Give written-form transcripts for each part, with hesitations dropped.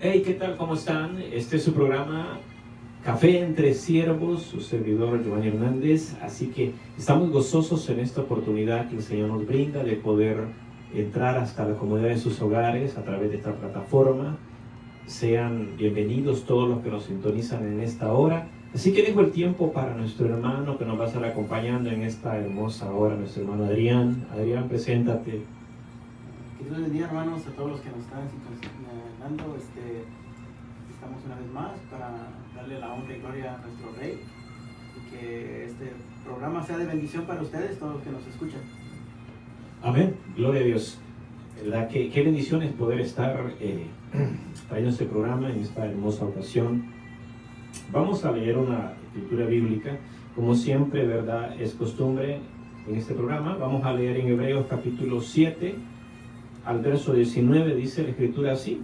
Hey, ¿qué tal? ¿Cómo están? Este es su programa Café entre Siervos, su servidor Giovanni Hernández. Así que estamos gozosos en esta oportunidad que el Señor nos brinda de poder entrar hasta la comodidad de sus hogares a través de esta plataforma. Sean bienvenidos todos los que nos sintonizan en esta hora. Así que dejo el tiempo para nuestro hermano que nos va a estar acompañando en esta hermosa hora, nuestro hermano Adrián. Adrián, preséntate. Que Dios les bendiga, hermanos, a todos los que nos están sintonizando. Estamos una vez más para darle la honra y gloria a nuestro Rey y que este programa sea de bendición para ustedes, todos los que nos escuchan. Amén, gloria a Dios. ¿Verdad? Qué bendición es poder estar trayendo este programa en esta hermosa ocasión. Vamos a leer una escritura bíblica, como siempre, ¿verdad? Es costumbre en este programa. Vamos a leer en Hebreos capítulo 7 al verso 19, dice la escritura así.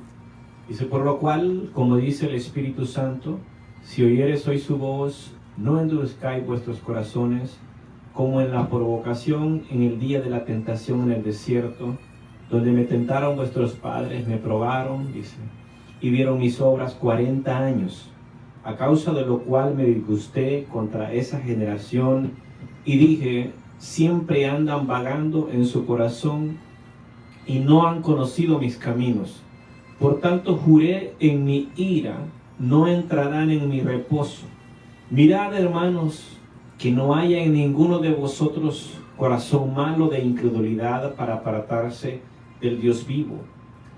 Dice, por lo cual, como dice el Espíritu Santo, si oyeres hoy su voz, no endurezcáis vuestros corazones, como en la provocación en el día de la tentación en el desierto, donde me tentaron vuestros padres, me probaron, dice, y vieron mis obras 40 años, a causa de lo cual me disgusté contra esa generación, y dije, siempre andan vagando en su corazón, y no han conocido mis caminos. Por tanto juré en mi ira, no entrarán en mi reposo. Mirad, hermanos, que no haya en ninguno de vosotros corazón malo de incredulidad para apartarse del Dios vivo.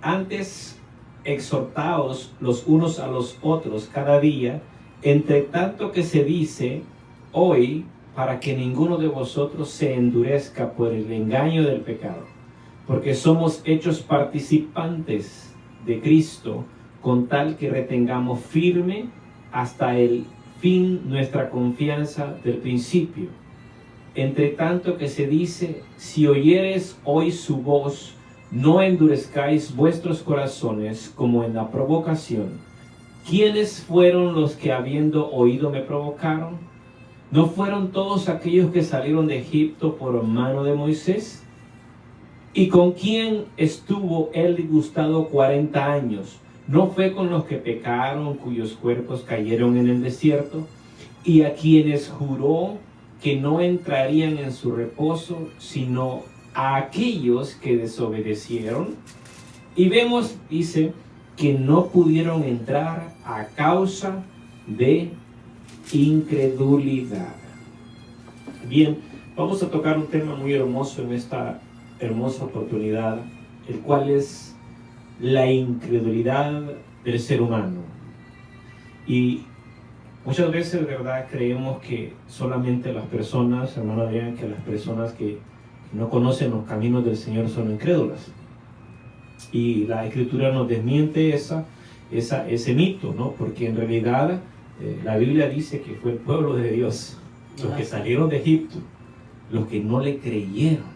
Antes, exhortaos los unos a los otros cada día, entre tanto que se dice hoy, para que ninguno de vosotros se endurezca por el engaño del pecado. Porque somos hechos participantes de Cristo, con tal que retengamos firme hasta el fin nuestra confianza del principio. Entre tanto que se dice, si oyeres hoy su voz, no endurezcáis vuestros corazones como en la provocación. ¿Quiénes fueron los que habiendo oído me provocaron? ¿No fueron todos aquellos que salieron de Egipto por mano de Moisés? ¿Y con quién estuvo él disgustado 40 años? ¿No fue con los que pecaron, cuyos cuerpos cayeron en el desierto? Y a quienes juró que no entrarían en su reposo, sino a aquellos que desobedecieron. Y vemos, dice, que no pudieron entrar a causa de incredulidad. Bien, vamos a tocar un tema muy hermoso en esta hermosa oportunidad, el cual es la incredulidad del ser humano. Y muchas veces, de verdad, creemos que solamente las personas, hermano Adrián, que las personas que no conocen los caminos del Señor son incrédulas. Y la Escritura nos desmiente ese mito, ¿no? Porque en realidad la Biblia dice que fue el pueblo de Dios, los que salieron de Egipto, los que no le creyeron.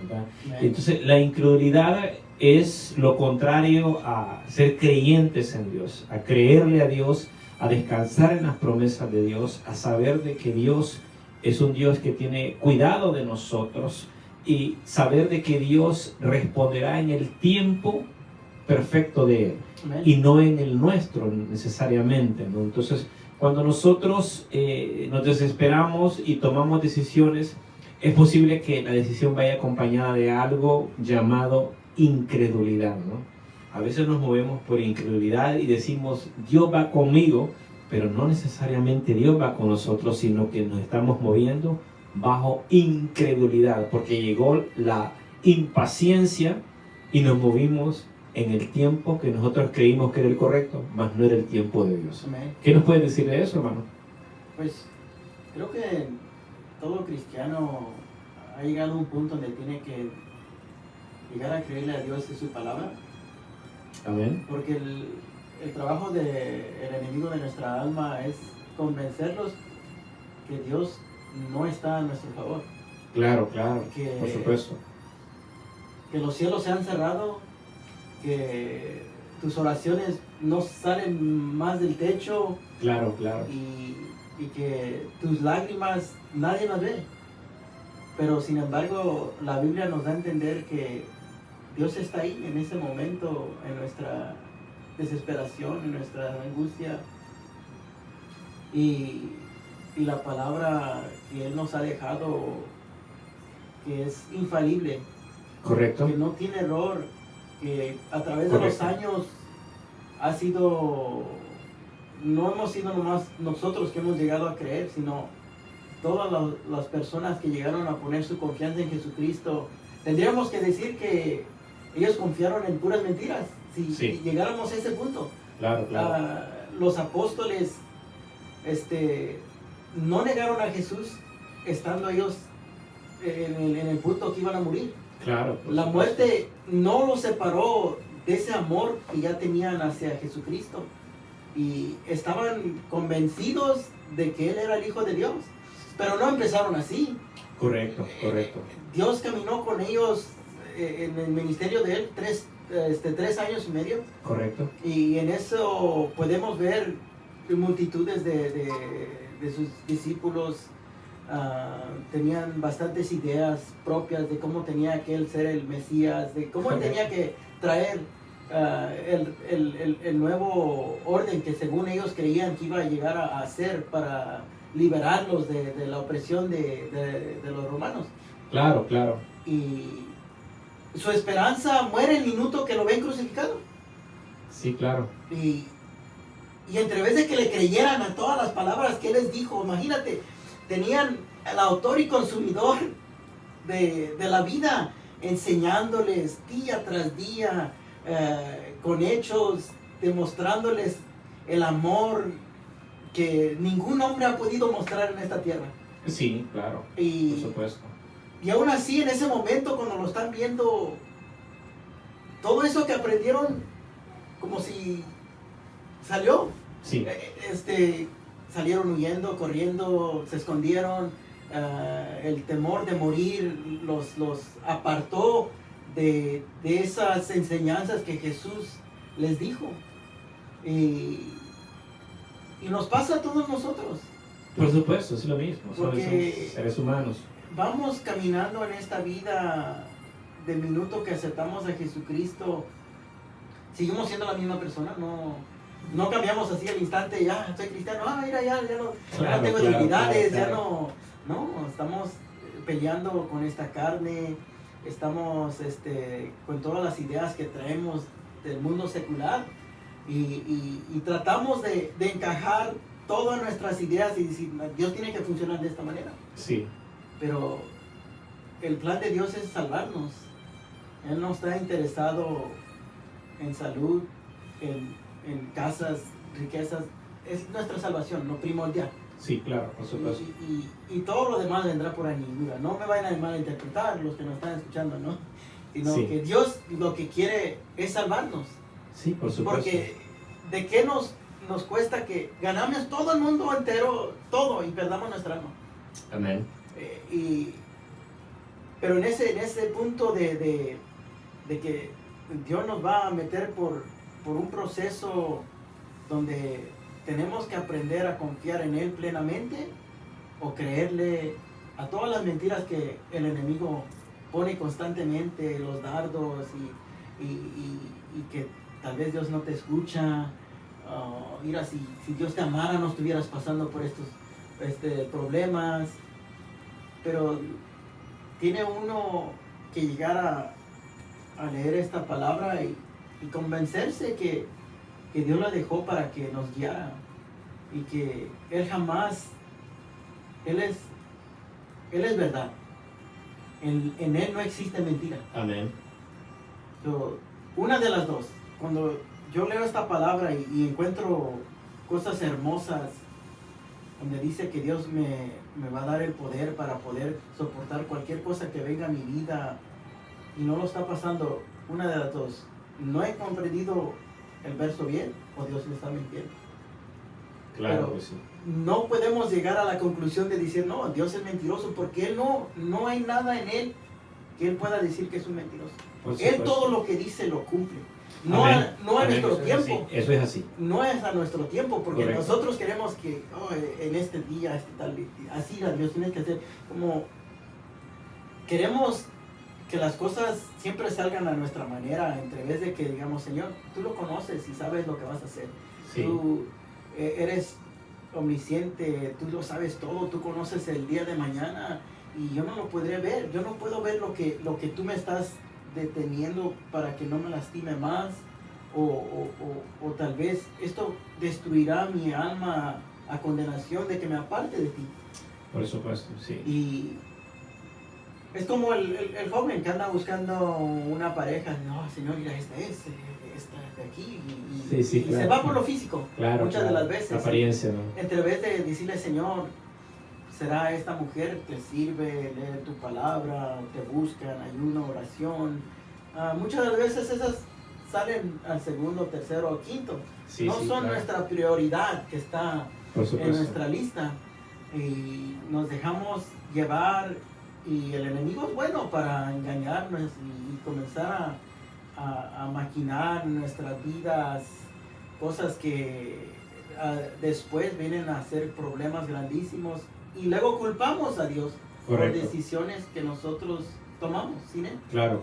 ¿verdad? Entonces la incredulidad es lo contrario a ser creyentes en Dios, a creerle a Dios, a descansar en las promesas de Dios, a saber de que Dios es un Dios que tiene cuidado de nosotros y saber de que Dios responderá en el tiempo perfecto de Él. Amén. Y no en el nuestro necesariamente, ¿no? Entonces, cuando nosotros nos desesperamos y tomamos decisiones, es posible que la decisión vaya acompañada de algo llamado incredulidad, ¿no? A veces nos movemos por incredulidad y decimos, Dios va conmigo, pero no necesariamente Dios va con nosotros, sino que nos estamos moviendo bajo incredulidad, porque llegó la impaciencia y nos movimos en el tiempo que nosotros creímos que era el correcto, mas no era el tiempo de Dios. Amén. ¿Qué nos puedes decir de eso, hermano? Pues creo que todo cristiano ha llegado a un punto donde tiene que llegar a creerle a Dios en su palabra. Amén. Porque el trabajo del enemigo de nuestra alma es convencerlos que Dios no está a nuestro favor. Claro, por supuesto. Que los cielos se han cerrado, que tus oraciones no salen más del techo. Claro. Y que tus lágrimas nadie las ve. Pero sin embargo, la Biblia nos da a entender que Dios está ahí en ese momento en nuestra desesperación, en nuestra angustia. Y la palabra que Él nos ha dejado, que es infalible, Correcto. que no tiene error, que a través de Correcto. los años ha sido, no hemos sido nomás nosotros que hemos llegado a creer, sino todas las personas que llegaron a poner su confianza en Jesucristo. Tendríamos que decir que ellos confiaron en puras mentiras, si Sí. llegáramos a ese punto. Claro, claro. Los apóstoles no negaron a Jesús estando ellos en el punto que iban a morir. Claro. por La supuesto. muerte no los separó de ese amor que ya tenían hacia Jesucristo. Y estaban convencidos de que Él era el Hijo de Dios. Pero no empezaron así. Correcto, correcto. Dios caminó con ellos en el ministerio de Él 3 años y medio. Correcto. Y en eso podemos ver multitudes de sus discípulos. Tenían bastantes ideas propias de cómo tenía que Él ser el Mesías, de cómo Él tenía que traer el nuevo orden que según ellos creían que iba a llegar a ser para liberarlos de la opresión de los romanos. Claro, claro. Y su esperanza muere el minuto que lo ven crucificado. Sí, claro. Y entre vez de que le creyeran a todas las palabras que Él les dijo, imagínate, tenían el autor y consumidor de la vida, enseñándoles día tras día, con hechos, demostrándoles el amor que ningún hombre ha podido mostrar en esta tierra. Sí, claro. Y, por supuesto. y aún así, en ese momento, cuando lo están viendo, todo eso que aprendieron, como si salió. Sí. Salieron huyendo, corriendo, se escondieron. El temor de morir los apartó de esas enseñanzas que Jesús les dijo. Y nos pasa a todos nosotros. Por supuesto, es lo mismo. Somos Porque seres humanos. vamos caminando en esta vida del minuto que aceptamos a Jesucristo. Seguimos siendo la misma persona, no cambiamos así al instante, ya soy cristiano, mira, ya no tengo debilidades, ya no, estamos peleando con esta carne, estamos con todas las ideas que traemos del mundo secular y tratamos de encajar todas nuestras ideas y decir, Dios tiene que funcionar de esta manera. Sí. Pero el plan de Dios es salvarnos. Él no está interesado en salud, en casas, riquezas. Es nuestra salvación, lo primordial. Sí, claro, por supuesto. Y todo lo demás vendrá por añadidura. No me vayan a malinterpretar los que nos están escuchando, ¿no? Sino Sí. que Dios lo que quiere es salvarnos. Sí, por supuesto. Porque ¿de qué nos cuesta que ganamos todo el mundo entero, todo, y perdamos nuestra alma? Amén. Pero en ese punto de que Dios nos va a meter por un proceso donde tenemos que aprender a confiar en Él plenamente o creerle a todas las mentiras que el enemigo pone constantemente, los dardos y que tal vez Dios no te escucha. Mira, si Dios te amara no estuvieras pasando por estos problemas. Pero tiene uno que llegar a leer esta palabra y convencerse que Dios la dejó para que nos guiara y que Él jamás, Él es verdad. En Él no existe mentira. Amén. Una de las dos. Cuando yo leo esta palabra y encuentro cosas hermosas donde dice que Dios me va a dar el poder para poder soportar cualquier cosa que venga a mi vida y no lo está pasando, una de las dos. No he comprendido el verso bien o Dios me está mintiendo. Claro Pero que sí. no podemos llegar a la conclusión de decir, no, Dios es mentiroso, porque Él no hay nada en Él que Él pueda decir que es un mentiroso. Por Él supuesto. todo lo que dice lo cumple. No Amén. a Amén. nuestro Eso es tiempo. así. Eso es así. No es a nuestro tiempo, porque Correcto. nosotros queremos que en este día, tal, así a Dios tienes que hacer, como queremos que las cosas siempre salgan a nuestra manera, entre vez de que digamos, Señor, tú lo conoces y sabes lo que vas a hacer. Sí. Tú eres omnisciente, tú lo sabes todo, tú conoces el día de mañana y yo no lo podré ver, yo no puedo ver lo que tú me estás deteniendo para que no me lastime más, o tal vez esto destruirá mi alma a condenación de que me aparte de ti. Por supuesto, sí. Y es como el joven que anda buscando una pareja. No, Señor, mira, esta de aquí. Y claro. Se va por lo físico. Claro, muchas de las veces. La apariencia, ¿no? Entre vez de decirle, Señor, será esta mujer que sirve, lee tu palabra, te buscan, ayuno, oración. Muchas de las veces esas salen al segundo, tercero o quinto. No son claro. nuestra prioridad que está en nuestra lista. Y nos dejamos llevar, y el enemigo es bueno para engañarnos y comenzar a maquinar en nuestras vidas cosas que después vienen a ser problemas grandísimos, y luego culpamos a Dios. Correcto. Por decisiones que nosotros tomamos sin Él. Claro.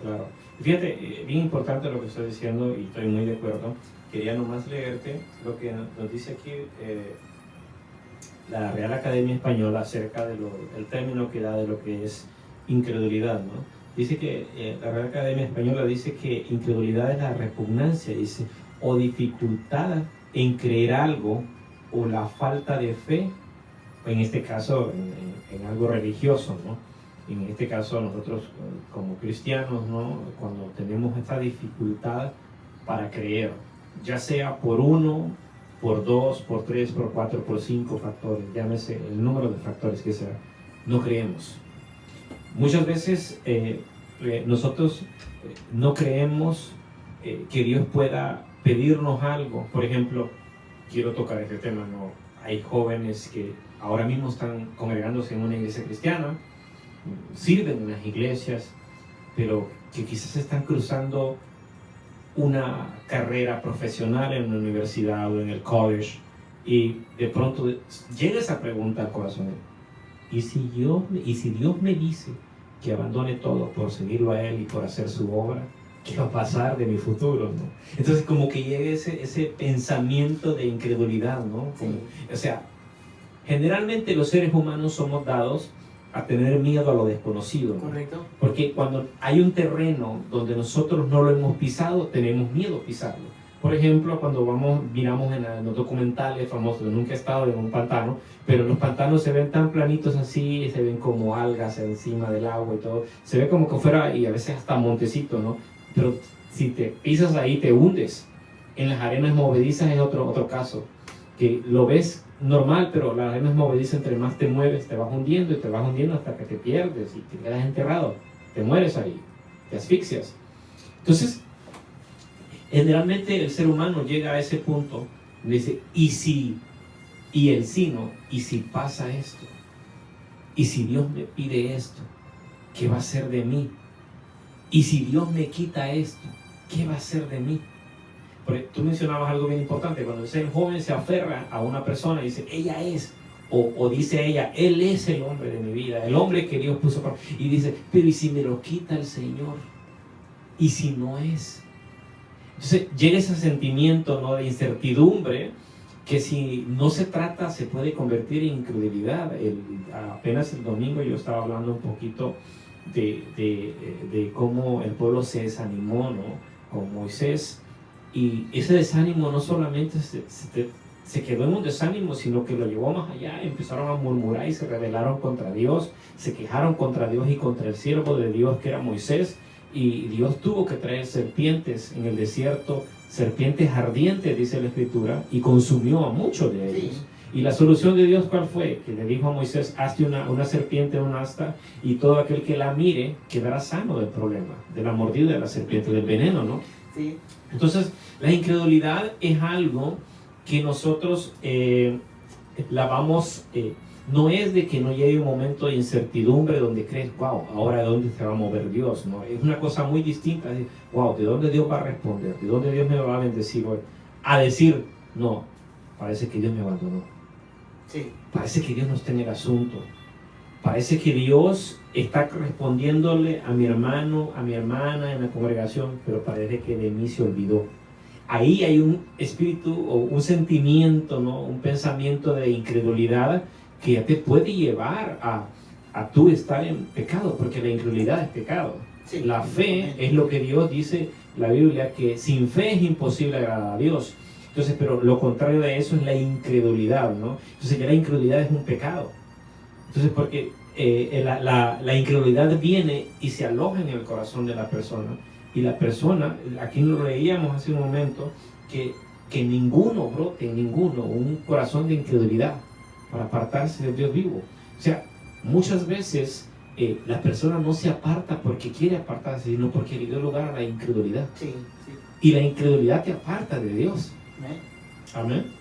Fíjate, bien importante lo que estoy diciendo y estoy muy de acuerdo. Quería nomás leerte lo que nos dice aquí la Real Academia Española acerca del término que da de lo que es incredulidad, ¿no? Dice que la Real Academia Española dice que incredulidad es la repugnancia, dice, o dificultad en creer algo, o la falta de fe, en este caso en algo religioso, ¿no? En este caso nosotros como cristianos, ¿no? Cuando tenemos esta dificultad para creer, ya sea por uno, por 2, por 3, por 4, por 5 factores, llámese el número de factores que sea, no creemos. Muchas veces nosotros no creemos que Dios pueda pedirnos algo. Por ejemplo, quiero tocar este tema, ¿no? Hay jóvenes que ahora mismo están congregándose en una iglesia cristiana, sirven en las iglesias, pero que quizás están cruzando una carrera profesional en la universidad o en el college, y de pronto llega esa pregunta al corazón: ¿y si Dios me dice que abandone todo por seguirlo a Él y por hacer su obra? ¿Qué va a pasar de mi futuro, ¿no? Entonces como que llega ese pensamiento de incredulidad, ¿no? Como, o sea, generalmente los seres humanos somos dados a tener miedo a lo desconocido, ¿no? Correcto. Porque cuando hay un terreno donde nosotros no lo hemos pisado, tenemos miedo a pisarlo. Por ejemplo, cuando miramos en los documentales famosos, nunca he estado en un pantano, pero los pantanos se ven tan planitos así, se ven como algas encima del agua y todo, se ve como que fuera, y a veces hasta montecito, ¿no? Pero si te pisas ahí te hundes. En las arenas movedizas es otro caso, que lo ves normal, pero las arenas movedizas, entre más te mueves, te vas hundiendo y te vas hundiendo hasta que te pierdes y te quedas enterrado, te mueres ahí, te asfixias. Entonces, generalmente el ser humano llega a ese punto, dice, ¿y si? Y el sí, ¿no? ¿Y si pasa esto? ¿Y si Dios me pide esto? ¿Qué va a hacer de mí? ¿Y si Dios me quita esto? ¿Qué va a hacer de mí? Porque tú mencionabas algo bien importante, cuando el ser joven se aferra a una persona y dice, ella es, o dice ella, él es el hombre de mi vida, el hombre que Dios puso para mí, y dice, pero ¿y si me lo quita el Señor? ¿Y si no es? Entonces llega ese sentimiento, ¿no?, de incertidumbre, que si no se trata se puede convertir en incredulidad. Apenas el domingo yo estaba hablando un poquito de cómo el pueblo se desanimó, ¿no?, con Moisés, y ese desánimo no solamente se quedó en un desánimo, sino que lo llevó más allá. Empezaron a murmurar y se rebelaron contra Dios, se quejaron contra Dios y contra el siervo de Dios que era Moisés, y Dios tuvo que traer serpientes en el desierto, serpientes ardientes, dice la Escritura, y consumió a muchos de ellos. Sí. Y la solución de Dios, ¿cuál fue? Que le dijo a Moisés, hazte una serpiente, un asta, y todo aquel que la mire quedará sano del problema, de la mordida de la serpiente, del veneno, ¿no? Sí. Entonces, la incredulidad es algo que nosotros la vamos... no es de que no llegue un momento de incertidumbre donde crees, wow, ahora ¿de dónde se va a mover Dios? ¿No? Es una cosa muy distinta, es, wow, ¿de dónde Dios va a responder? ¿De dónde Dios me va a bendecir hoy? A decir, no, parece que Dios me abandonó. Sí. Parece que Dios no está en el asunto. parece que Dios está respondiéndole a mi hermano, a mi hermana en la congregación, pero parece que de mí se olvidó. Ahí hay un espíritu o un sentimiento, ¿no? Un pensamiento de incredulidad que ya te puede llevar a tú estar en pecado, porque la incredulidad es pecado. Sí. La fe es lo que Dios dice, la Biblia, que sin fe es imposible agradar a Dios. Entonces, pero lo contrario de eso es la incredulidad, ¿no? Entonces ya la incredulidad es un pecado. Entonces, porque la incredulidad viene y se aloja en el corazón de la persona. Y la persona, aquí lo leíamos hace un momento, que ninguno brote, ninguno, un corazón de incredulidad para apartarse del Dios vivo. O sea, muchas veces la persona no se aparta porque quiere apartarse, sino porque le dio lugar a la incredulidad. Sí, sí. Y la incredulidad te aparta de Dios. Amén. Amén.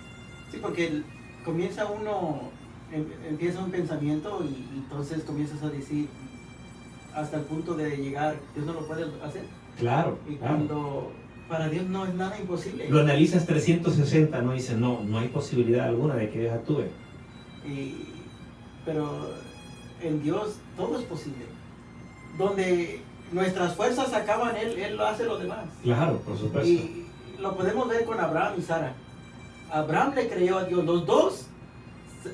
Sí, porque comienza uno, empieza un pensamiento y entonces comienzas a decir hasta el punto de llegar, Dios no lo puede hacer. Claro, Y claro. cuando para Dios no es nada imposible. Lo analizas 360, no dices, no hay posibilidad alguna de que Dios actúe. Pero en Dios todo es posible. Donde nuestras fuerzas acaban, Él lo hace lo demás. Claro, por supuesto. Y lo podemos ver con Abraham y Sara. Abraham le creyó a Dios. Los dos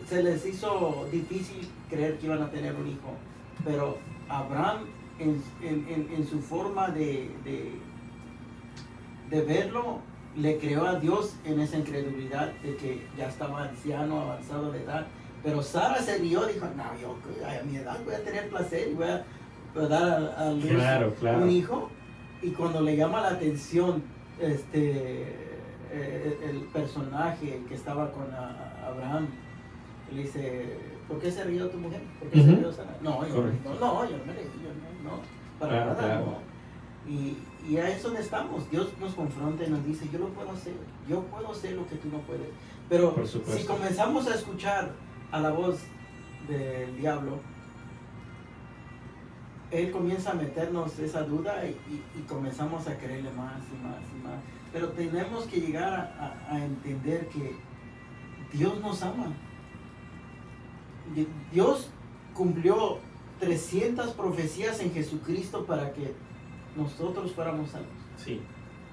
se les hizo difícil creer que iban a tener un hijo. Pero Abraham, en su forma de verlo, le creó a Dios en esa incredulidad de que ya estaba anciano, avanzado de edad. Pero Sara se rió, dijo, no, yo a mi edad voy a tener placer y voy a dar a luz un hijo. Y cuando le llama la atención el personaje que estaba con Abraham, le dice, ¿por qué se rió tu mujer? ¿Por qué se rió Sara? No, yo no me reí, para nada. Claro. No. Y a eso donde estamos. Dios nos confronta y nos dice, yo lo puedo hacer, yo puedo hacer lo que tú no puedes. Pero si comenzamos a escuchar a la voz del diablo, él comienza a meternos esa duda y comenzamos a creerle más y más y más. Pero tenemos que llegar a entender que Dios nos ama. Dios cumplió 300 profecías en Jesucristo para que nosotros fuéramos salvos. Sí.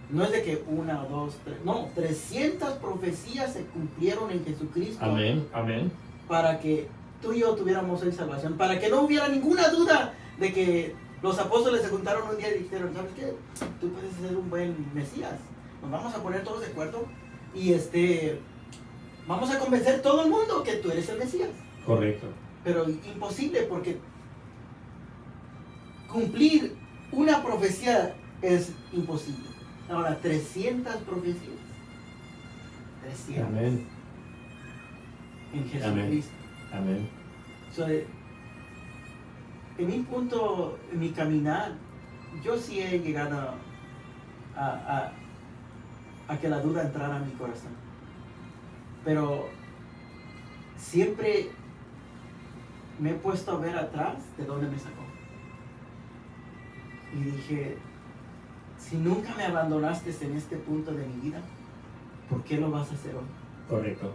No es de que 1, 2, 3, no, 300 profecías se cumplieron en Jesucristo. Amén, amén. Para que tú y yo tuviéramos hoy salvación, para que no hubiera ninguna duda de que los apóstoles se juntaron un día y dijeron, ¿sabes qué? Tú puedes ser un buen Mesías. Nos vamos a poner todos de acuerdo y vamos a convencer a todo el mundo que tú eres el Mesías. Correcto. Pero imposible, porque cumplir una profecía es imposible. Ahora, 300 profecías. 300. Amén. En Jesucristo. Amén. So, en mi punto, en mi caminar, yo sí he llegado a que la duda entrara en mi corazón. Pero siempre me he puesto a ver atrás de dónde me sacó. Y dije, si nunca me abandonaste en este punto de mi vida, ¿por qué lo vas a hacer hoy? Correcto.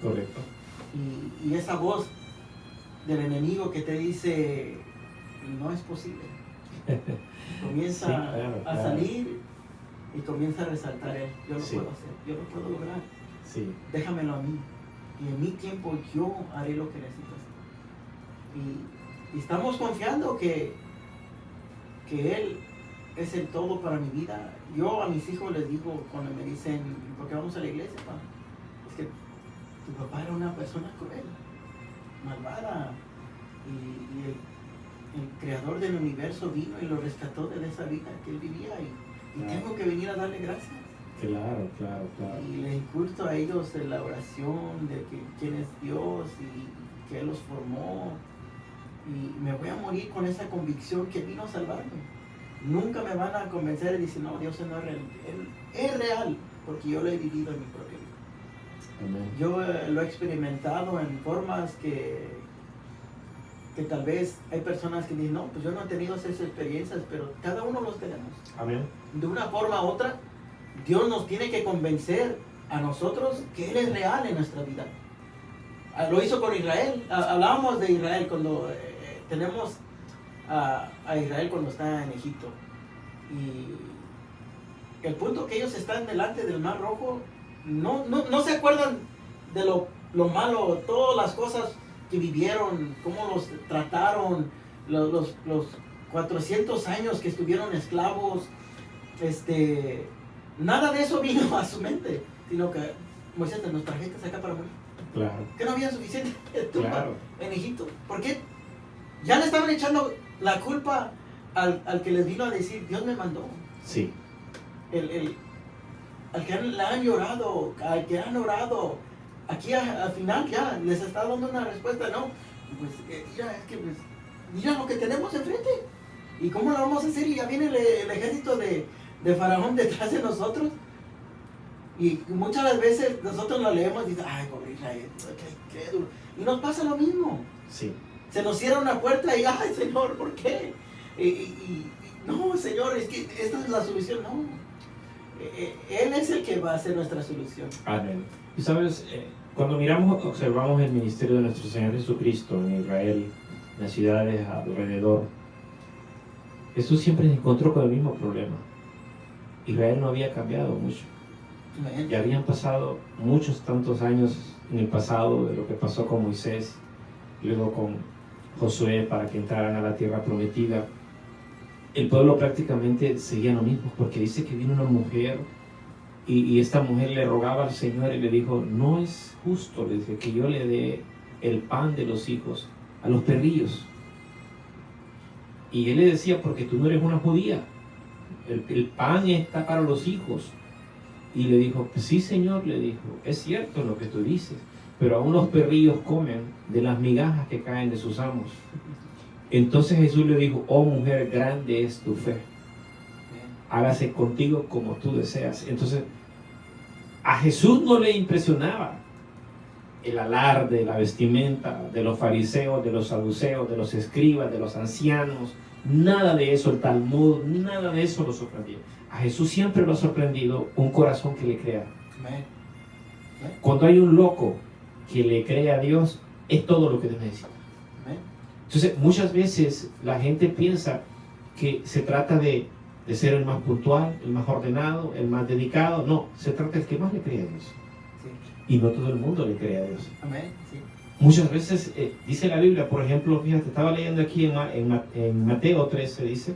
Correcto. Y esa voz del enemigo que te dice, no es posible, comienza a salir y comienza a resaltar él. Yo lo puedo hacer, yo lo puedo lograr. Sí. Déjamelo a mí. Y en mi tiempo yo haré lo que necesito hacer. Y estamos confiando que Él es el todo para mi vida. Yo a mis hijos les digo cuando me dicen, ¿por qué vamos a la iglesia, papá? Es que tu papá era una persona cruel, malvada. Y el creador del universo vino y lo rescató de esa vida que él vivía. Y tengo que venir a darle gracias. Claro. Y les inculto a ellos de la oración, de quién es Dios y que Él los formó. Y me voy a morir con esa convicción que vino a salvarme. Nunca me van a convencer y decir, no, Dios no es real. Él es real, porque yo lo he vivido en mi propia vida. Amén. Yo lo he experimentado en formas que tal vez hay personas que dicen, no, pues yo no he tenido esas experiencias, pero cada uno los tenemos. Amén. De una forma u otra, Dios nos tiene que convencer a nosotros que Él es real en nuestra vida. Lo hizo con Israel. Hablábamos de Israel cuando tenemos a Israel cuando está en Egipto. Y el punto que ellos están delante del Mar Rojo, no se acuerdan de lo malo, todas las cosas que vivieron, cómo los trataron, los 400 años que estuvieron esclavos. Nada de eso vino a su mente, sino que Moisés, nos trajiste acá para morir. Claro. Que no había suficiente tumba Claro. en Egipto. ¿Por qué? Ya le estaban echando la culpa al que les vino a decir, Dios me mandó. Sí. Al que le han llorado, al que han orado. Aquí al final ya les está dando una respuesta, ¿no? Pues mira, es que pues, mira lo que tenemos enfrente. ¿Y cómo lo vamos a hacer? Y ya viene el ejército de Faraón detrás de nosotros. Y muchas las veces nosotros lo leemos y dicen, ay, pobre Israel, qué duro. Y nos pasa lo mismo. Sí. Se nos cierra una puerta y, ay, Señor, ¿por qué? No, Señor, es que esta es la solución. No. Él es el que va a ser nuestra solución. Amén. Y sabes, cuando observamos el ministerio de nuestro Señor Jesucristo en Israel, en las ciudades alrededor, Jesús siempre se encontró con el mismo problema. Israel no había cambiado mucho. Amén. Ya habían pasado muchos tantos años en el pasado de lo que pasó con Moisés, luego con Josué para que entraran a la tierra prometida. El pueblo prácticamente seguía lo mismo, porque dice que vino una mujer y esta mujer le rogaba al Señor y le dijo, no es justo, le dice, que yo le dé el pan de los hijos a los perrillos. Y él le decía, porque tú no eres una judía, el pan está para los hijos. Y le dijo, sí, Señor, le dijo, es cierto lo que tú dices, pero aún los perrillos comen de las migajas que caen de sus amos. Entonces Jesús le dijo, oh mujer, grande es tu fe, hágase contigo como tú deseas. Entonces a Jesús no le impresionaba el alarde, la vestimenta de los fariseos, de los saduceos, de los escribas, de los ancianos. Nada de eso, el Talmud, nada de eso lo sorprendía. A Jesús siempre lo ha sorprendido un corazón que le crea. Cuando hay un loco que le cree a Dios, es todo lo que Dios necesita. Entonces, muchas veces la gente piensa que se trata de ser el más puntual, el más ordenado, el más dedicado. No, se trata del que más le cree a Dios. Sí. Y no todo el mundo le cree a Dios. Amén. Sí. Muchas veces dice la Biblia, por ejemplo, fíjate, estaba leyendo aquí en Mateo 13, dice,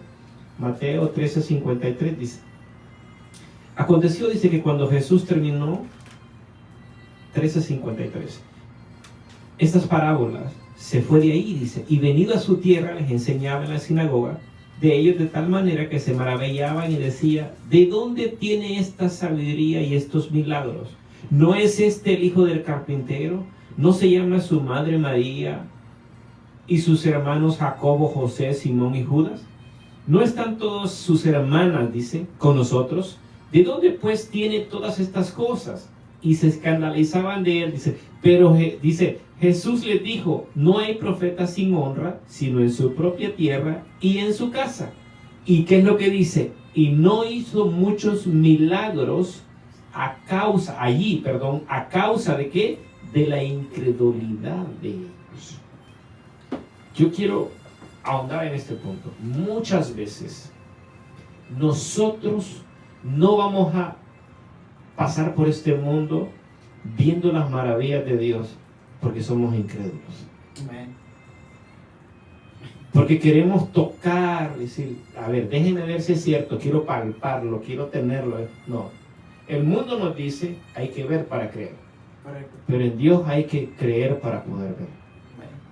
Mateo 13, 53, dice, aconteció, dice, que cuando Jesús terminó, 13:53, estas parábolas, se fue de ahí, dice, y venido a su tierra les enseñaba en la sinagoga de ellos de tal manera que se maravillaban y decía, ¿de dónde tiene esta sabiduría y estos milagros? ¿No es este el hijo del carpintero? ¿No se llama su madre María y sus hermanos Jacobo, José, Simón y Judas? ¿No están todas sus hermanas, dice, con nosotros? ¿De dónde pues tiene todas estas cosas? Y se escandalizaban de él, dice, pero dice, Jesús les dijo, no hay profeta sin honra, sino en su propia tierra y en su casa. ¿Y qué es lo que dice? Y no hizo muchos milagros a causa de qué? De la incredulidad de ellos. Yo quiero ahondar en este punto. Muchas veces nosotros no vamos a pasar por este mundo viendo las maravillas de Dios porque somos incrédulos. Amén. Porque queremos tocar, decir, a ver, déjenme ver si es cierto, quiero palparlo, quiero tenerlo. No, el mundo nos dice, hay que ver para creer. Correcto. Pero en Dios hay que creer para poder ver.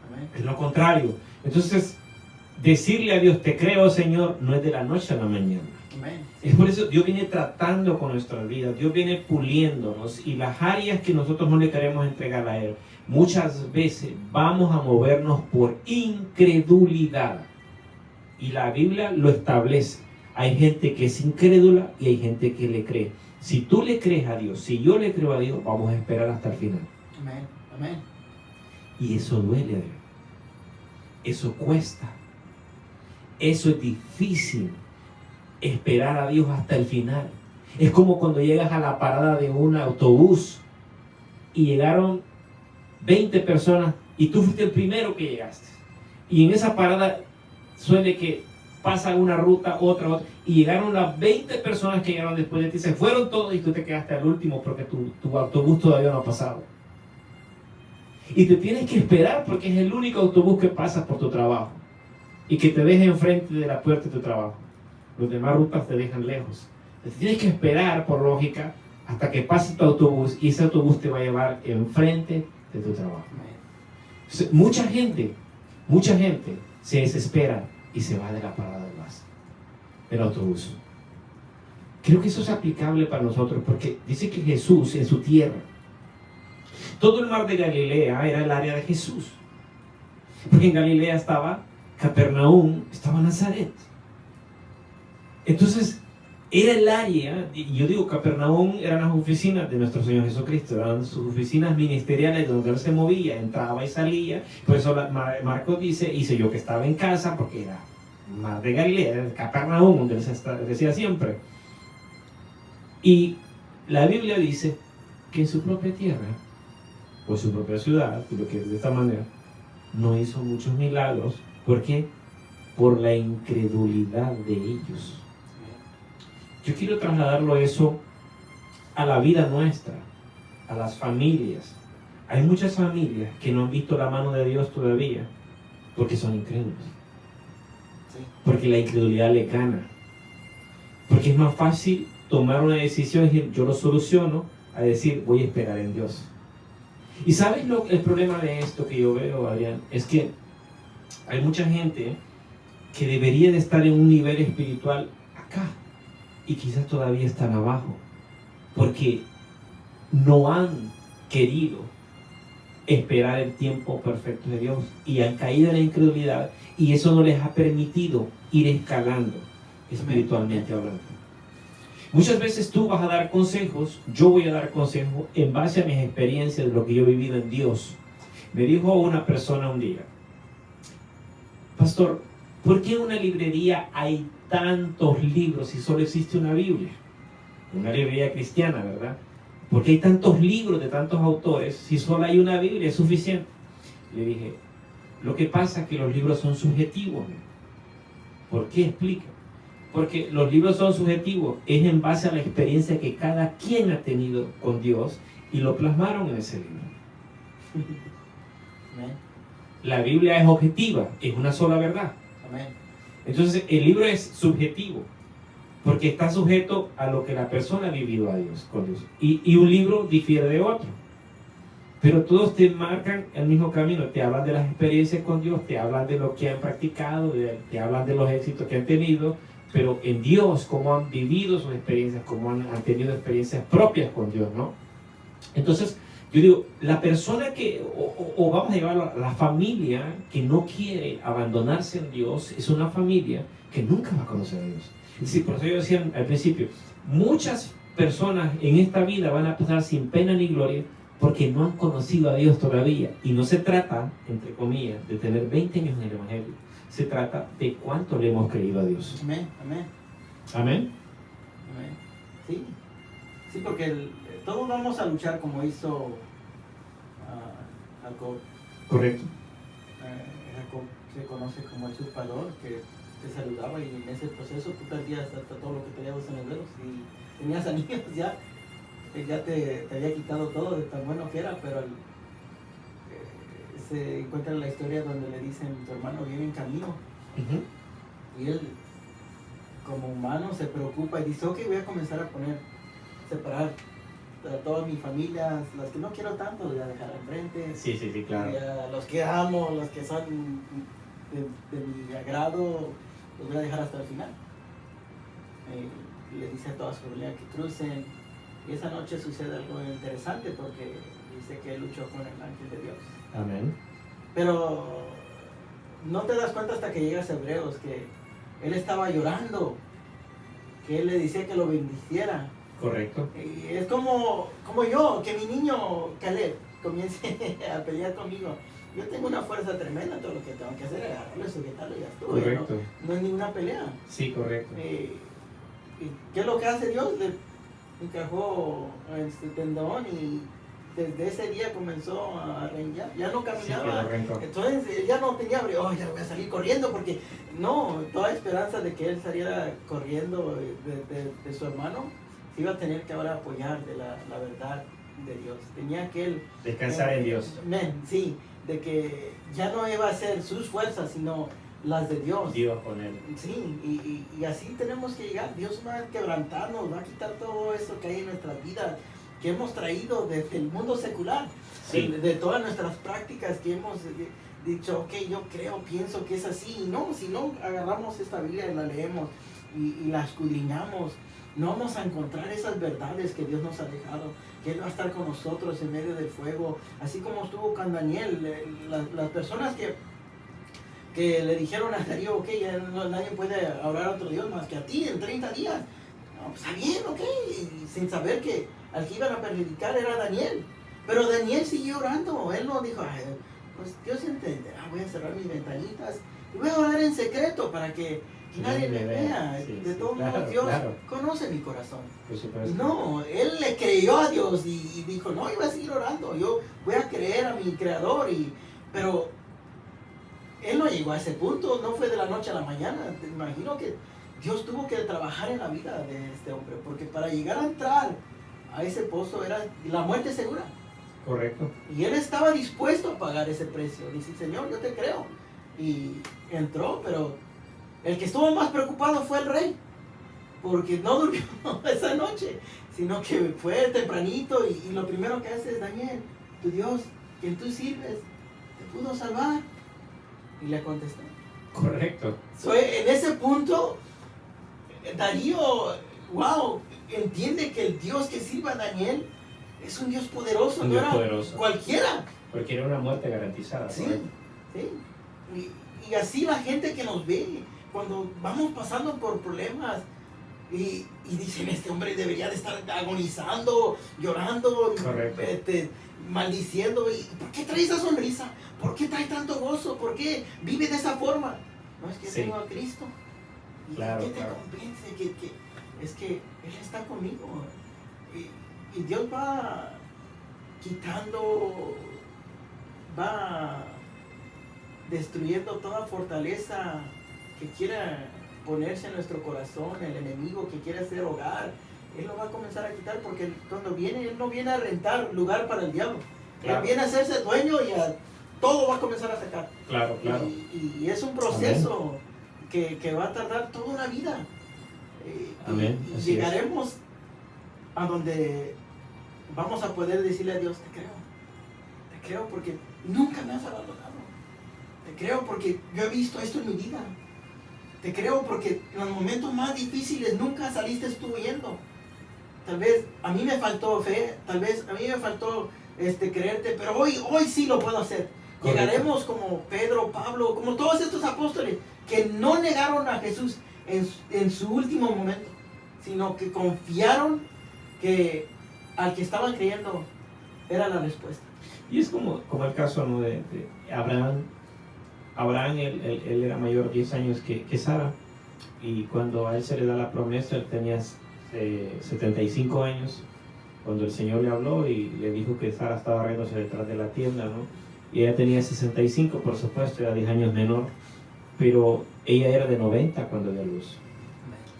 Amén. Es lo contrario. Entonces, decirle a Dios, te creo, Señor, no es de la noche a la mañana. Amén. Es por eso Dios viene tratando con nuestras vidas, Dios viene puliéndonos, y las áreas que nosotros no le queremos entregar a Él, muchas veces vamos a movernos por incredulidad. Y la Biblia lo establece. Hay gente que es incrédula y hay gente que le cree. Si tú le crees a Dios, si yo le creo a Dios, vamos a esperar hasta el final. Amén. Amén. Y eso duele a Dios. Eso cuesta. Eso es difícil. Esperar a Dios hasta el final. Es como cuando llegas a la parada de un autobús y llegaron 20 personas y tú fuiste el primero que llegaste. Y en esa parada suele que pasa una ruta, otra, y llegaron las 20 personas que llegaron después de ti, se fueron todos y tú te quedaste al último porque tu autobús todavía no ha pasado. Y te tienes que esperar porque es el único autobús que pasa por tu trabajo y que te deja enfrente de la puerta de tu trabajo. Los demás rutas te dejan lejos. Te tienes que esperar, por lógica, hasta que pase tu autobús y ese autobús te va a llevar enfrente de tu trabajo. Mucha gente se desespera y se va de la parada del autobús. Creo que eso es aplicable para nosotros porque dice que Jesús en su tierra, todo el mar de Galilea era el área de Jesús. Porque en Galilea estaba Capernaum, estaba Nazaret. Entonces, era el área, y yo digo Capernaum eran las oficinas de nuestro Señor Jesucristo, eran sus oficinas ministeriales donde Él se movía, entraba y salía. Por eso Marcos dice, hice yo que estaba en casa, porque era mar de Galilea, era Capernaum, donde Él se decía siempre. Y la Biblia dice que en su propia tierra, o en su propia ciudad, si lo quieres de esta manera, no hizo muchos milagros. ¿Por qué? Por la incredulidad de ellos. Yo quiero trasladarlo eso a la vida nuestra, a las familias. Hay muchas familias que no han visto la mano de Dios todavía porque son incrédulos. Porque la incredulidad le gana. Porque es más fácil tomar una decisión y decir, yo lo soluciono, a decir, voy a esperar en Dios. Y ¿sabes el problema de esto que yo veo, Adrián? Es que hay mucha gente que debería de estar en un nivel espiritual acá y quizás todavía están abajo porque no han querido esperar el tiempo perfecto de Dios y han caído en la incredulidad y eso no les ha permitido ir escalando espiritualmente hablando. Muchas veces tú vas a dar consejos, yo voy a dar consejos en base a mis experiencias de lo que yo he vivido en Dios. Me dijo una persona un día, pastor, ¿por qué en una librería hay tantos libros si solo existe una Biblia? Una librería cristiana, ¿verdad? ¿Por qué hay tantos libros de tantos autores si solo hay una Biblia? ¿Es suficiente? Le dije, lo que pasa es que los libros son subjetivos. ¿Por qué? Explica. Porque los libros son subjetivos, es en base a la experiencia que cada quien ha tenido con Dios y lo plasmaron en ese libro. La Biblia es objetiva, es una sola verdad. Entonces el libro es subjetivo, porque está sujeto a lo que la persona ha vivido con Dios. Y un libro difiere de otro. Pero todos te marcan el mismo camino, te hablan de las experiencias con Dios, te hablan de lo que han practicado, te hablan de los éxitos que han tenido, pero en Dios, cómo han vivido sus experiencias, cómo han tenido experiencias propias con Dios, ¿no? Entonces, yo digo, la persona que, o vamos a llevarlo, la familia que no quiere abandonarse en Dios, es una familia que nunca va a conocer a Dios. Es decir, por eso yo decía al principio, muchas personas en esta vida van a pasar sin pena ni gloria porque no han conocido a Dios todavía. Y no se trata, entre comillas, de tener 20 años en el Evangelio. Se trata de cuánto le hemos creído a Dios. Amén, amén. Amén. Amén. Sí, sí, porque todos vamos a luchar como hizo Jacob. Correcto. Jacob se conoce como el usurpador, que te saludaba y en ese proceso tú perdías hasta todo lo que tenías en los dedos y tenías anillos ya te había quitado todo de tan bueno que era, pero se encuentra la historia donde le dicen, tu hermano viene en camino. Y él, como humano, se preocupa y dice, ok, voy a comenzar a separar a todas mis familias, las que no quiero tanto, voy a dejar al frente. Sí, claro. Y a los que amo, los que son de mi agrado, los voy a dejar hasta el final. Le dice a toda su familia que crucen. Y esa noche sucede algo interesante porque dice que él luchó con el ángel de Dios. Amén. Pero no te das cuenta hasta que llegas a Hebreos que él estaba llorando, que él le decía que lo bendiciera. Correcto. Y es como yo, que mi niño Caleb comience a pelear conmigo. Yo tengo una fuerza tremenda, todo lo que tengo que hacer es agarrarlo, sujetarlo y ya estuvo. Correcto. No es ninguna pelea. Sí, correcto. ¿Y qué es lo que hace Dios? Le encajó este tendón y desde ese día comenzó a renguear, ya no Sí, caminaba. quedó renco. Entonces él ya no tenía, oh, ya voy a salir corriendo, porque no, toda esperanza de que él saliera corriendo de su hermano, se iba a tener que ahora apoyar de la verdad de Dios. Tenía que él Descansar en Dios. sí, de que ya no iba a ser sus fuerzas, sino las de Dios. Dios con él. Sí, y así tenemos que llegar. Dios va a quebrantarnos, va a quitar todo eso que hay en nuestras vidas, que hemos traído desde el mundo secular, Sí. de todas nuestras prácticas que hemos dicho, ok, yo creo, pienso que es así. Y no, si no agarramos esta Biblia y la leemos y la escudriñamos, no vamos a encontrar esas verdades que Dios nos ha dejado, que Él va a estar con nosotros en medio del fuego, así como estuvo con Daniel. Las personas que le dijeron a Darío, ok, ya nadie puede orar a otro Dios más que a ti en 30 días. No, pues está bien, ok, y sin saber que al que iban a predicar era Daniel. Pero Daniel siguió orando. Él no dijo, ay, pues Dios entenderá, voy a cerrar mis ventanitas y voy a orar en secreto para que nadie me vea. Sí, De sí, todos claro, modos, Dios claro. conoce mi corazón. Por supuesto. No, él le creyó a Dios y dijo, no, yo voy a seguir orando, yo voy a creer a mi creador. Pero él no llegó a ese punto, no fue de la noche a la mañana. Te imagino que Dios tuvo que trabajar en la vida de este hombre, porque para llegar a entrar a ese pozo era la muerte segura. Correcto. Y él estaba dispuesto a pagar ese precio. Dice, Señor, yo te creo. Y entró, pero el que estuvo más preocupado fue el rey, porque no durmió esa noche, sino que fue tempranito y lo primero que hace es, Daniel, tu Dios, quien tú sirves, te pudo salvar. Y le contestó. Correcto. En ese punto, Darío, wow, entiende que el Dios que sirva a Daniel es un Dios poderoso, Un no Dios era poderoso. cualquiera. Porque era una muerte garantizada. Sí, ¿correcto? sí. Y así la gente que nos ve, cuando vamos pasando por problemas y dicen, este hombre debería de estar agonizando, llorando, Correcto. maldiciendo. ¿Y por qué trae esa sonrisa? ¿Por qué trae tanto gozo? ¿Por qué vive de esa forma? No, es que Sí. tengo a Cristo. ¿Y Claro, qué te claro. convence? Es que Él está conmigo. Y Dios va quitando, va destruyendo toda fortaleza que quiera ponerse en nuestro corazón, el enemigo que quiere hacer hogar. Él lo va a comenzar a quitar, porque cuando viene, Él no viene a rentar lugar para el diablo. Claro. Él viene a hacerse dueño y a todo va a comenzar a sacar. Claro, claro. Y es un proceso que va a tardar toda una vida. Amén. Y Así llegaremos a donde vamos a poder decirle a Dios, te creo porque nunca me has abandonado. Te creo porque yo he visto esto en mi vida. Te creo porque en los momentos más difíciles nunca saliste tú huyendo. Tal vez a mí me faltó fe, tal vez a mí me faltó creerte, pero hoy sí lo puedo hacer. Correcto. Llegaremos como Pedro, Pablo, como todos estos apóstoles que no negaron a Jesús en su último momento, sino que confiaron que al que estaban creyendo era la respuesta. Y es como el caso, ¿no?, de Abraham. Abraham, él era mayor 10 años que Sara, y cuando a él se le da la promesa, él tenía 75 años, cuando el Señor le habló y le dijo que Sara estaba riéndose detrás de la tienda, ¿no? Y ella tenía 65, por supuesto, era 10 años menor, pero ella era de 90 cuando dio luz.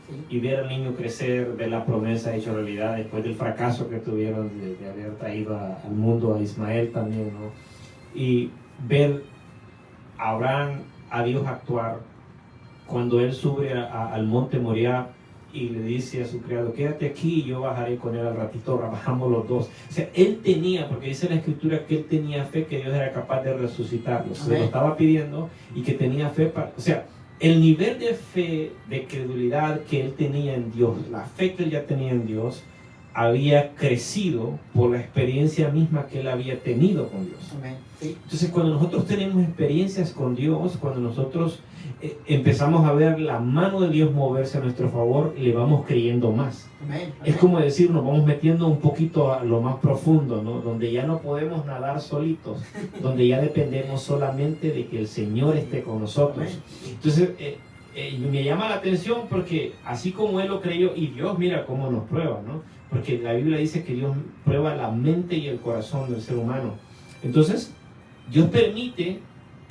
¿Sí? Y ver al niño crecer, ver la promesa hecha realidad después del fracaso que tuvieron de haber traído al mundo a Ismael también, ¿no? Y ver a Abraham, a Dios actuar cuando él sube al monte Moriah y le dice a su criado, quédate aquí y yo bajaré con él al ratito, bajamos los dos. O sea, él tenía, porque dice la escritura que él tenía fe que Dios era capaz de resucitarlo. Se lo estaba pidiendo y que tenía fe para... O sea, el nivel de fe, de credulidad que él tenía en Dios, la fe que él ya tenía en Dios, había crecido por la experiencia misma que él había tenido con Dios. Amén. Sí. Entonces, cuando nosotros tenemos experiencias con Dios, cuando nosotros empezamos a ver la mano de Dios moverse a nuestro favor, le vamos creyendo más. Amén. Es como decir, nos vamos metiendo un poquito a lo más profundo, ¿no? Donde ya no podemos nadar solitos, donde ya dependemos solamente de que el Señor esté con nosotros. Amén. Entonces, me llama la atención porque así como él lo creyó, y Dios mira cómo nos prueba, ¿no? Porque la Biblia dice que Dios prueba la mente y el corazón del ser humano. Entonces, Dios permite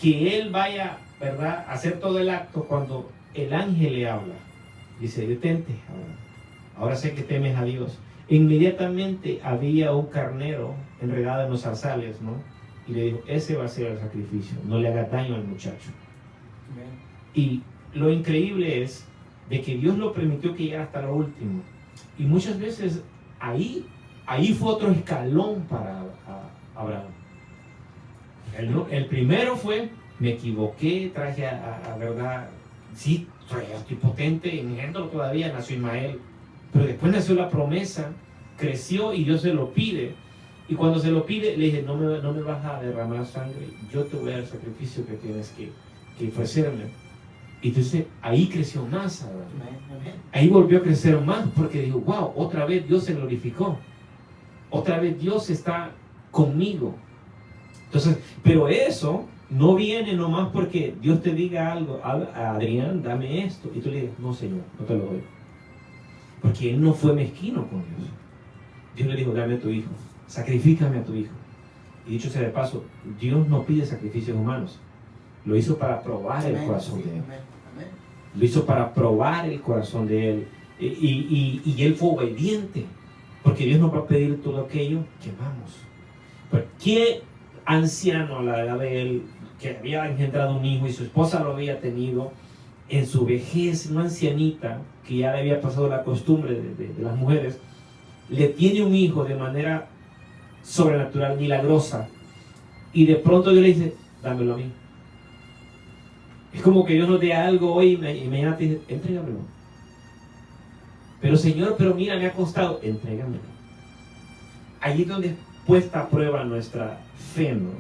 que él vaya, ¿verdad?, a hacer todo el acto cuando el ángel le habla. Dice, detente, ahora sé que temes a Dios. Inmediatamente había un carnero enredado en los zarzales, ¿no? Y le dijo, ese va a ser el sacrificio, no le haga daño al muchacho. Y lo increíble es de que Dios lo permitió que llegara hasta lo último. Y muchas veces ahí fue otro escalón para Abraham. El primero fue, me equivoqué, traje a verdad, sí, estoy potente, engendro todavía, nació Ismael. Pero después nació la promesa, creció y Dios se lo pide. Y cuando se lo pide, le dije, no me vas a derramar sangre, yo te voy a dar el sacrificio que tienes que ofrecerme. Y entonces ahí creció más Abraham. Ahí volvió a crecer más porque dijo, wow, otra vez Dios se glorificó. Otra vez Dios está conmigo. Entonces, pero eso no viene nomás porque Dios te diga algo, Adrián, dame esto. Y tú le dices, no Señor, no te lo doy. Porque él no fue mezquino con Dios. Dios le dijo, dame a tu hijo, sacrifícame a tu hijo. Y dicho sea de paso, Dios no pide sacrificios humanos. Lo hizo para probar el corazón de él. Lo hizo para probar el corazón de él. Y él fue obediente. Porque Dios nos va a pedir todo aquello que amamos. Pero ¿qué anciano a la edad de él, que había engendrado un hijo y su esposa lo había tenido en su vejez, una ancianita que ya le había pasado la costumbre de las mujeres, le tiene un hijo de manera sobrenatural, milagrosa, y de pronto Dios le dice, dámelo a mí? Es como que Dios nos dé algo hoy y mañana te dice, entrégamelo. Pero Señor, pero mira, me ha costado, entrégamelo. Allí es donde es puesta a prueba nuestra fe, ¿no?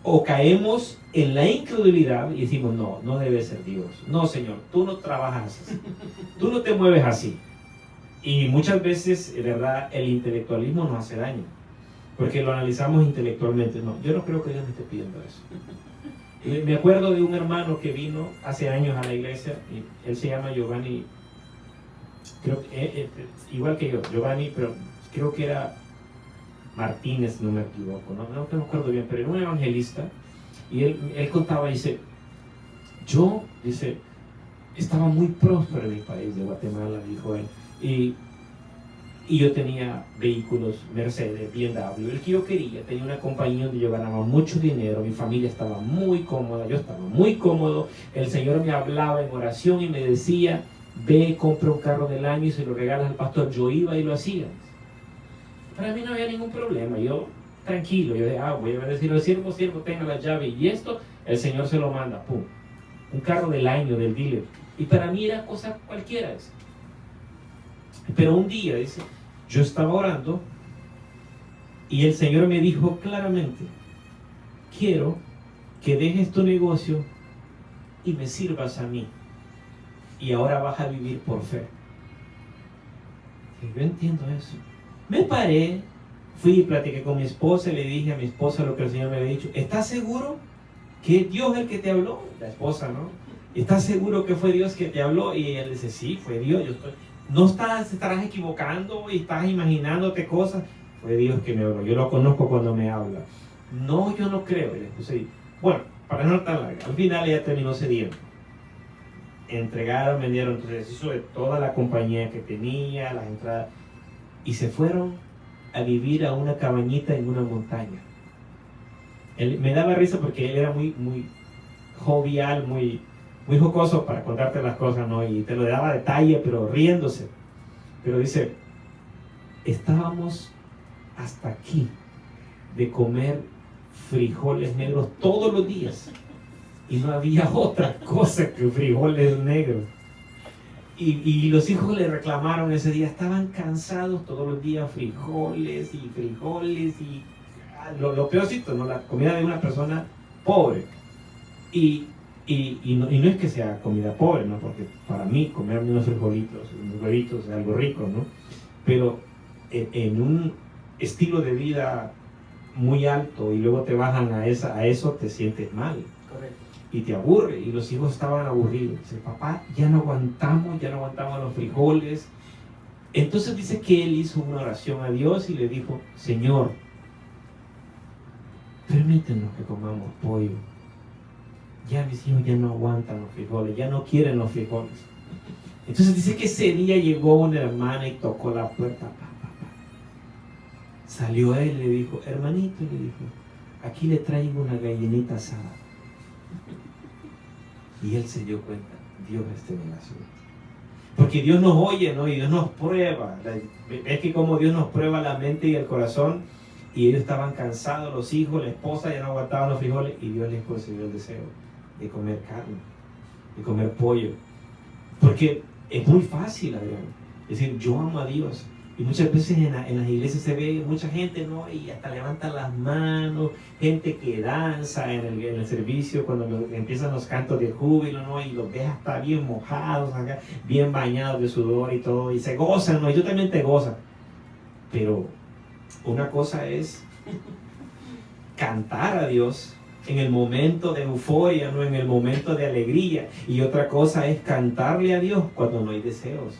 O caemos en la incredulidad y decimos, no debe ser Dios. No, Señor, tú no trabajas así. Tú no te mueves así. Y muchas veces, de verdad, el intelectualismo nos hace daño. Porque lo analizamos intelectualmente. No, yo no creo que Dios me esté pidiendo eso. Me acuerdo de un hermano que vino hace años a la iglesia, y él se llama Giovanni, creo que igual que yo, Giovanni, pero creo que era Martínez, no me equivoco, no me acuerdo bien, pero era un evangelista, y él contaba, dice, estaba muy próspero en mi país de Guatemala, dijo él, y yo tenía vehículos Mercedes, BMW, el que yo quería, tenía una compañía donde yo ganaba mucho dinero, mi familia estaba muy cómoda, yo estaba muy cómodo, el Señor me hablaba en oración y me decía, ve, compra un carro del año y se lo regalas al pastor. Yo iba y lo hacía. Para mí no había ningún problema, yo tranquilo, yo dije, voy a decir al siervo, tenga la llave y esto, el Señor se lo manda, pum, un carro del año del dealer, y para mí era cosa cualquiera eso. Pero un día, dice, yo estaba orando y el Señor me dijo claramente, quiero que dejes tu negocio y me sirvas a mí, y ahora vas a vivir por fe. Y yo entiendo eso. Me paré, fui y platiqué con mi esposa y le dije a mi esposa lo que el Señor me había dicho. ¿Estás seguro que es Dios el que te habló? La esposa, ¿no? ¿Estás seguro que fue Dios que te habló? Y él dice, sí, fue Dios. No estarás equivocando y estás imaginándote cosas. Fue Dios que me habló. Yo lo conozco cuando me habla. No, yo no creo. Y después, bueno, para no estar larga, al final ella terminó cediendo. Entregaron, vendieron, entonces hizo de toda la compañía que tenía, las entradas, y se fueron a vivir a una cabañita en una montaña. Me daba risa porque él era muy jovial, muy jocoso para contarte las cosas, ¿no? Y te lo daba detalle, pero riéndose. Pero dice, estábamos hasta aquí de comer frijoles negros todos los días. Y no había otra cosa que frijoles negros. Y los hijos le reclamaron ese día, estaban cansados todos los días, frijoles. Y lo peorcito, ¿no? La comida de una persona pobre. Y no es que sea comida pobre, ¿no? Porque para mí comerme unos frijolitos, unos huevitos es algo rico, ¿no? Pero en un estilo de vida muy alto y luego te bajan a eso, te sientes mal. Correcto. y te aburre. Y los hijos estaban aburridos. Dice, papá, ya no aguantamos los frijoles. Entonces dice que él hizo una oración a Dios y le dijo, Señor, permítenos que comamos pollo. Ya mis hijos ya no aguantan los frijoles, ya no quieren los frijoles. Entonces dice que ese día llegó una hermana y tocó la puerta. Salió él y le dijo, hermanito, le dijo, aquí le traigo una gallinita asada. Y él se dio cuenta, Dios está en el asunto. Porque Dios nos oye, ¿no? Y Dios nos prueba. Es que como Dios nos prueba la mente y el corazón, y ellos estaban cansados, los hijos, la esposa ya no aguantaban los frijoles, y Dios les concedió el deseo de comer carne, de comer pollo. Porque es muy fácil, Adrián. Es decir, yo amo a Dios. Y muchas veces en las iglesias se ve mucha gente, ¿no? Y hasta levantan las manos, gente que danza en el servicio cuando empiezan los cantos de júbilo, ¿no? Y los ves hasta bien mojados, acá, bien bañados de sudor y todo. Y se gozan, ¿no? Y tú también te gozas. Pero una cosa es cantar a Dios en el momento de euforia, ¿no? En el momento de alegría. Y otra cosa es cantarle a Dios cuando no hay deseos.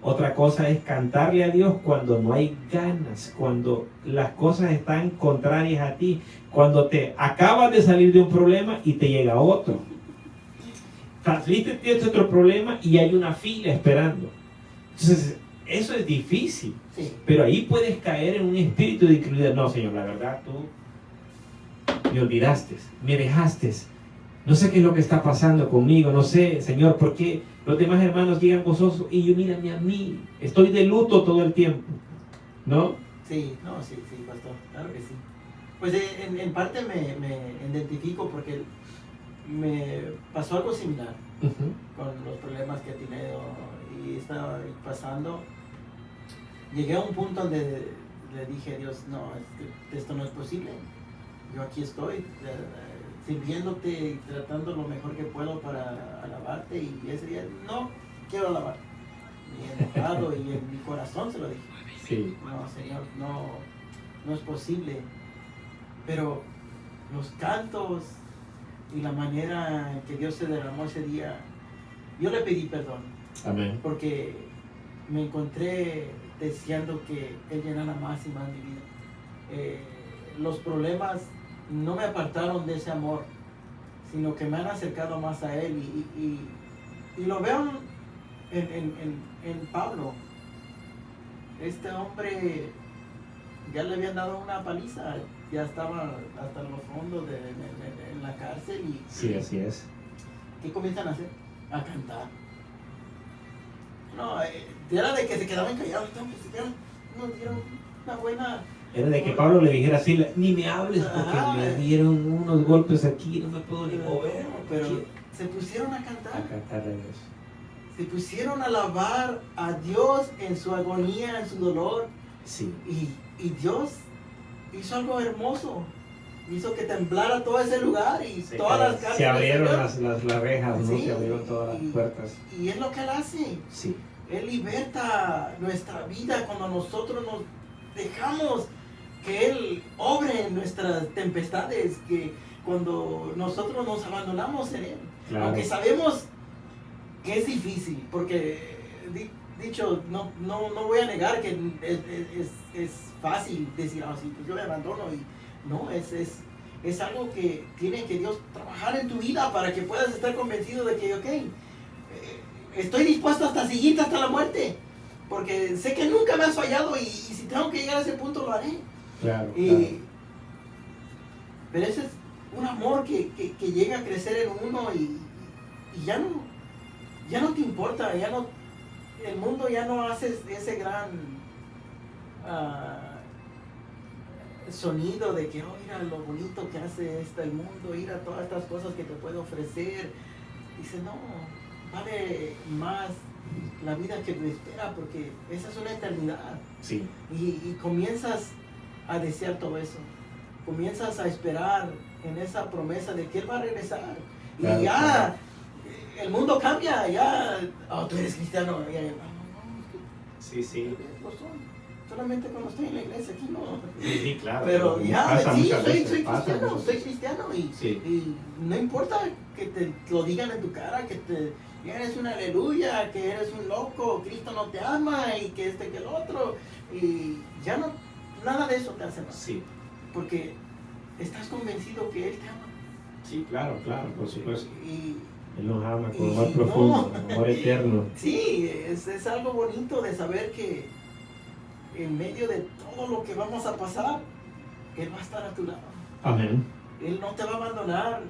Otra cosa es cantarle a Dios cuando no hay ganas, cuando las cosas están contrarias a ti, cuando te acabas de salir de un problema y te llega otro. Saliste de este otro problema y hay una fila esperando. Entonces, eso es difícil. Sí. Pero ahí puedes caer en un espíritu de incredulidad. No, Señor, la verdad, tú me olvidaste, me dejaste. No sé qué es lo que está pasando conmigo, no sé, Señor, por qué los demás hermanos llegan gozosos y yo, mírame a mí, estoy de luto todo el tiempo, ¿no? Sí, pastor, claro que sí. Pues en parte me identifico porque me pasó algo similar con los problemas que he tenido y estaba pasando. Llegué a un punto donde le dije a Dios, no, esto no es posible, yo aquí estoy, sirviéndote y tratando lo mejor que puedo para alabarte, y ese día no quiero alabar, y enojado y en mi corazón se lo dije. Sí. No, Señor, no es posible. Pero los cantos y la manera en que Dios se derramó ese día, yo le pedí perdón. Amén. Porque me encontré deseando que Él llenara más y más mi vida. Los problemas no me apartaron de ese amor, sino que me han acercado más a Él, y lo veo en Pablo. Este hombre ya le habían dado una paliza, ya estaba hasta los fondos en la cárcel, y sí, así es. ¿Qué comienzan a hacer? A cantar. No, era de que se quedaban callados, nos dieron una buena... Era de que Pablo le dijera así, ni me hables porque me dieron unos golpes aquí, no me puedo ni mover. Pero se pusieron a cantar. A cantar a Dios. Se pusieron a alabar a Dios en su agonía, en su dolor. Sí. Y Dios hizo algo hermoso. Hizo que temblara todo ese lugar y todas las cárceles. Se abrieron las rejas, ¿no? Sí, se abrieron todas las puertas. Y es lo que Él hace. Sí. Él liberta nuestra vida cuando nosotros nos dejamos que Él obre en nuestras tempestades, que cuando nosotros nos abandonamos en Él. Claro. Aunque sabemos que es difícil, porque dicho, no voy a negar que es fácil decir, sí, pues yo me abandono, y no, es algo que tiene que Dios trabajar en tu vida para que puedas estar convencido de que, estoy dispuesto hasta seguirte hasta la muerte, porque sé que nunca me has fallado, y si tengo que llegar a ese punto lo haré. Claro, claro. Pero ese es un amor que llega a crecer en uno, y ya no te importa, el mundo ya no hace ese gran sonido de que, mira lo bonito que hace el mundo, mira todas estas cosas que te puede ofrecer. Dice, no, vale más la vida que te espera, porque esa es una eternidad. Sí. Y comienzas a desear todo eso, comienzas a esperar en esa promesa de que Él va a regresar. Claro, y ya, claro. El mundo cambia, ya, tú eres cristiano, ya, no, sí, sí. Lo son. solamente cuando estoy en la iglesia, aquí no. Sí, claro. Pero ya, Pasa sí, muchas veces, soy pasa cristiano, muchas soy veces. cristiano y, Sí. y no importa que te lo digan en tu cara, que eres un aleluya, que eres un loco, Cristo no te ama y que que el otro, y ya no, nada de eso te hace mal, Sí. porque estás convencido que Él te ama. Sí, claro, por supuesto. Y Él nos ama con y amor no. profundo, amor eterno. sí, es algo bonito de saber que en medio de todo lo que vamos a pasar, Él va a estar a tu lado. Amén. Él no te va a abandonar.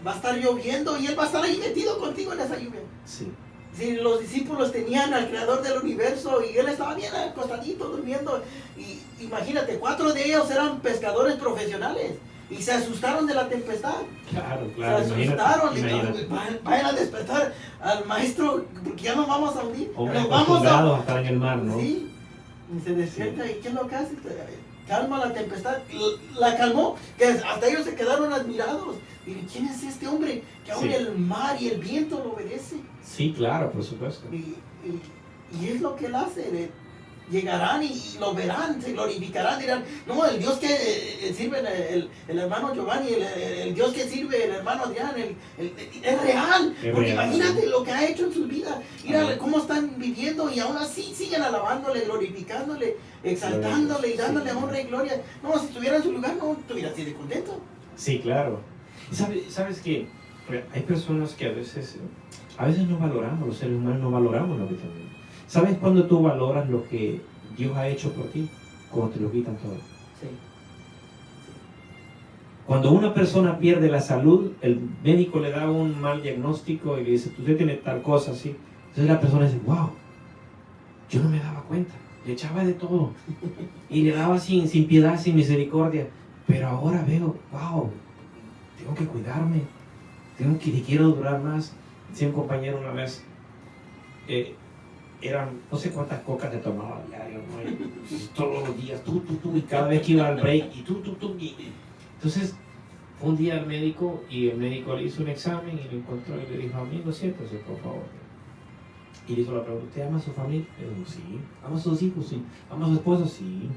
Va a estar lloviendo y Él va a estar ahí metido contigo en esa lluvia. Sí. Si los discípulos tenían al creador del universo y Él estaba bien acostadito durmiendo, y imagínate, 4 de ellos eran pescadores profesionales y se asustaron de la tempestad. Claro. Se asustaron y Imagínate. vayan a despertar al maestro porque ya nos vamos a hundir. Hombres Nos vamos acostumbrados a estar en el mar, ¿no? Sí, y se despierta y ¿qué es lo que hace? Calma la tempestad, la calmó, que hasta ellos se quedaron admirados. Y ¿quién es este hombre que aún Sí. el mar y el viento lo obedece? Sí, claro, por supuesto. Y es lo que él hace. Llegarán y lo verán, se glorificarán, dirán, no, el Dios que sirve el hermano Giovanni, el Dios que sirve el hermano Adrián, es real. Es Porque real, imagínate sí. lo que ha hecho en su vida. Mira Amén. cómo están viviendo y aún así siguen alabándole, glorificándole, exaltándole y dándole Sí. honra y gloria. No, si estuviera en su lugar, no estuviera así de contento. Sí, claro. ¿Sabes qué? Hay personas que a veces no valoramos, los seres humanos no valoramos lo que tenemos. ¿Sabes cuándo tú valoras lo que Dios ha hecho por ti? Cuando te lo quitan todo. Sí. Cuando una persona pierde la salud, el médico le da un mal diagnóstico y le dice, usted tiene tal cosa, así. Entonces la persona dice, wow, yo no me daba cuenta, le echaba de todo y le daba sin piedad, sin misericordia. Pero ahora veo, wow, tengo que cuidarme, quiero durar más. Decía un compañero una vez, eran no sé cuántas cocas te tomaba diario, ¿no? Y todos los días, y cada vez que iba al break, y entonces fue un día al médico y el médico le hizo un examen y lo encontró y le dijo, amigo, siéntese por favor. Y le hizo la pregunta, ¿usted ama a su familia? Le dijo, sí. ¿Ama a sus hijos? Sí. ¿Ama a su esposa? Sí.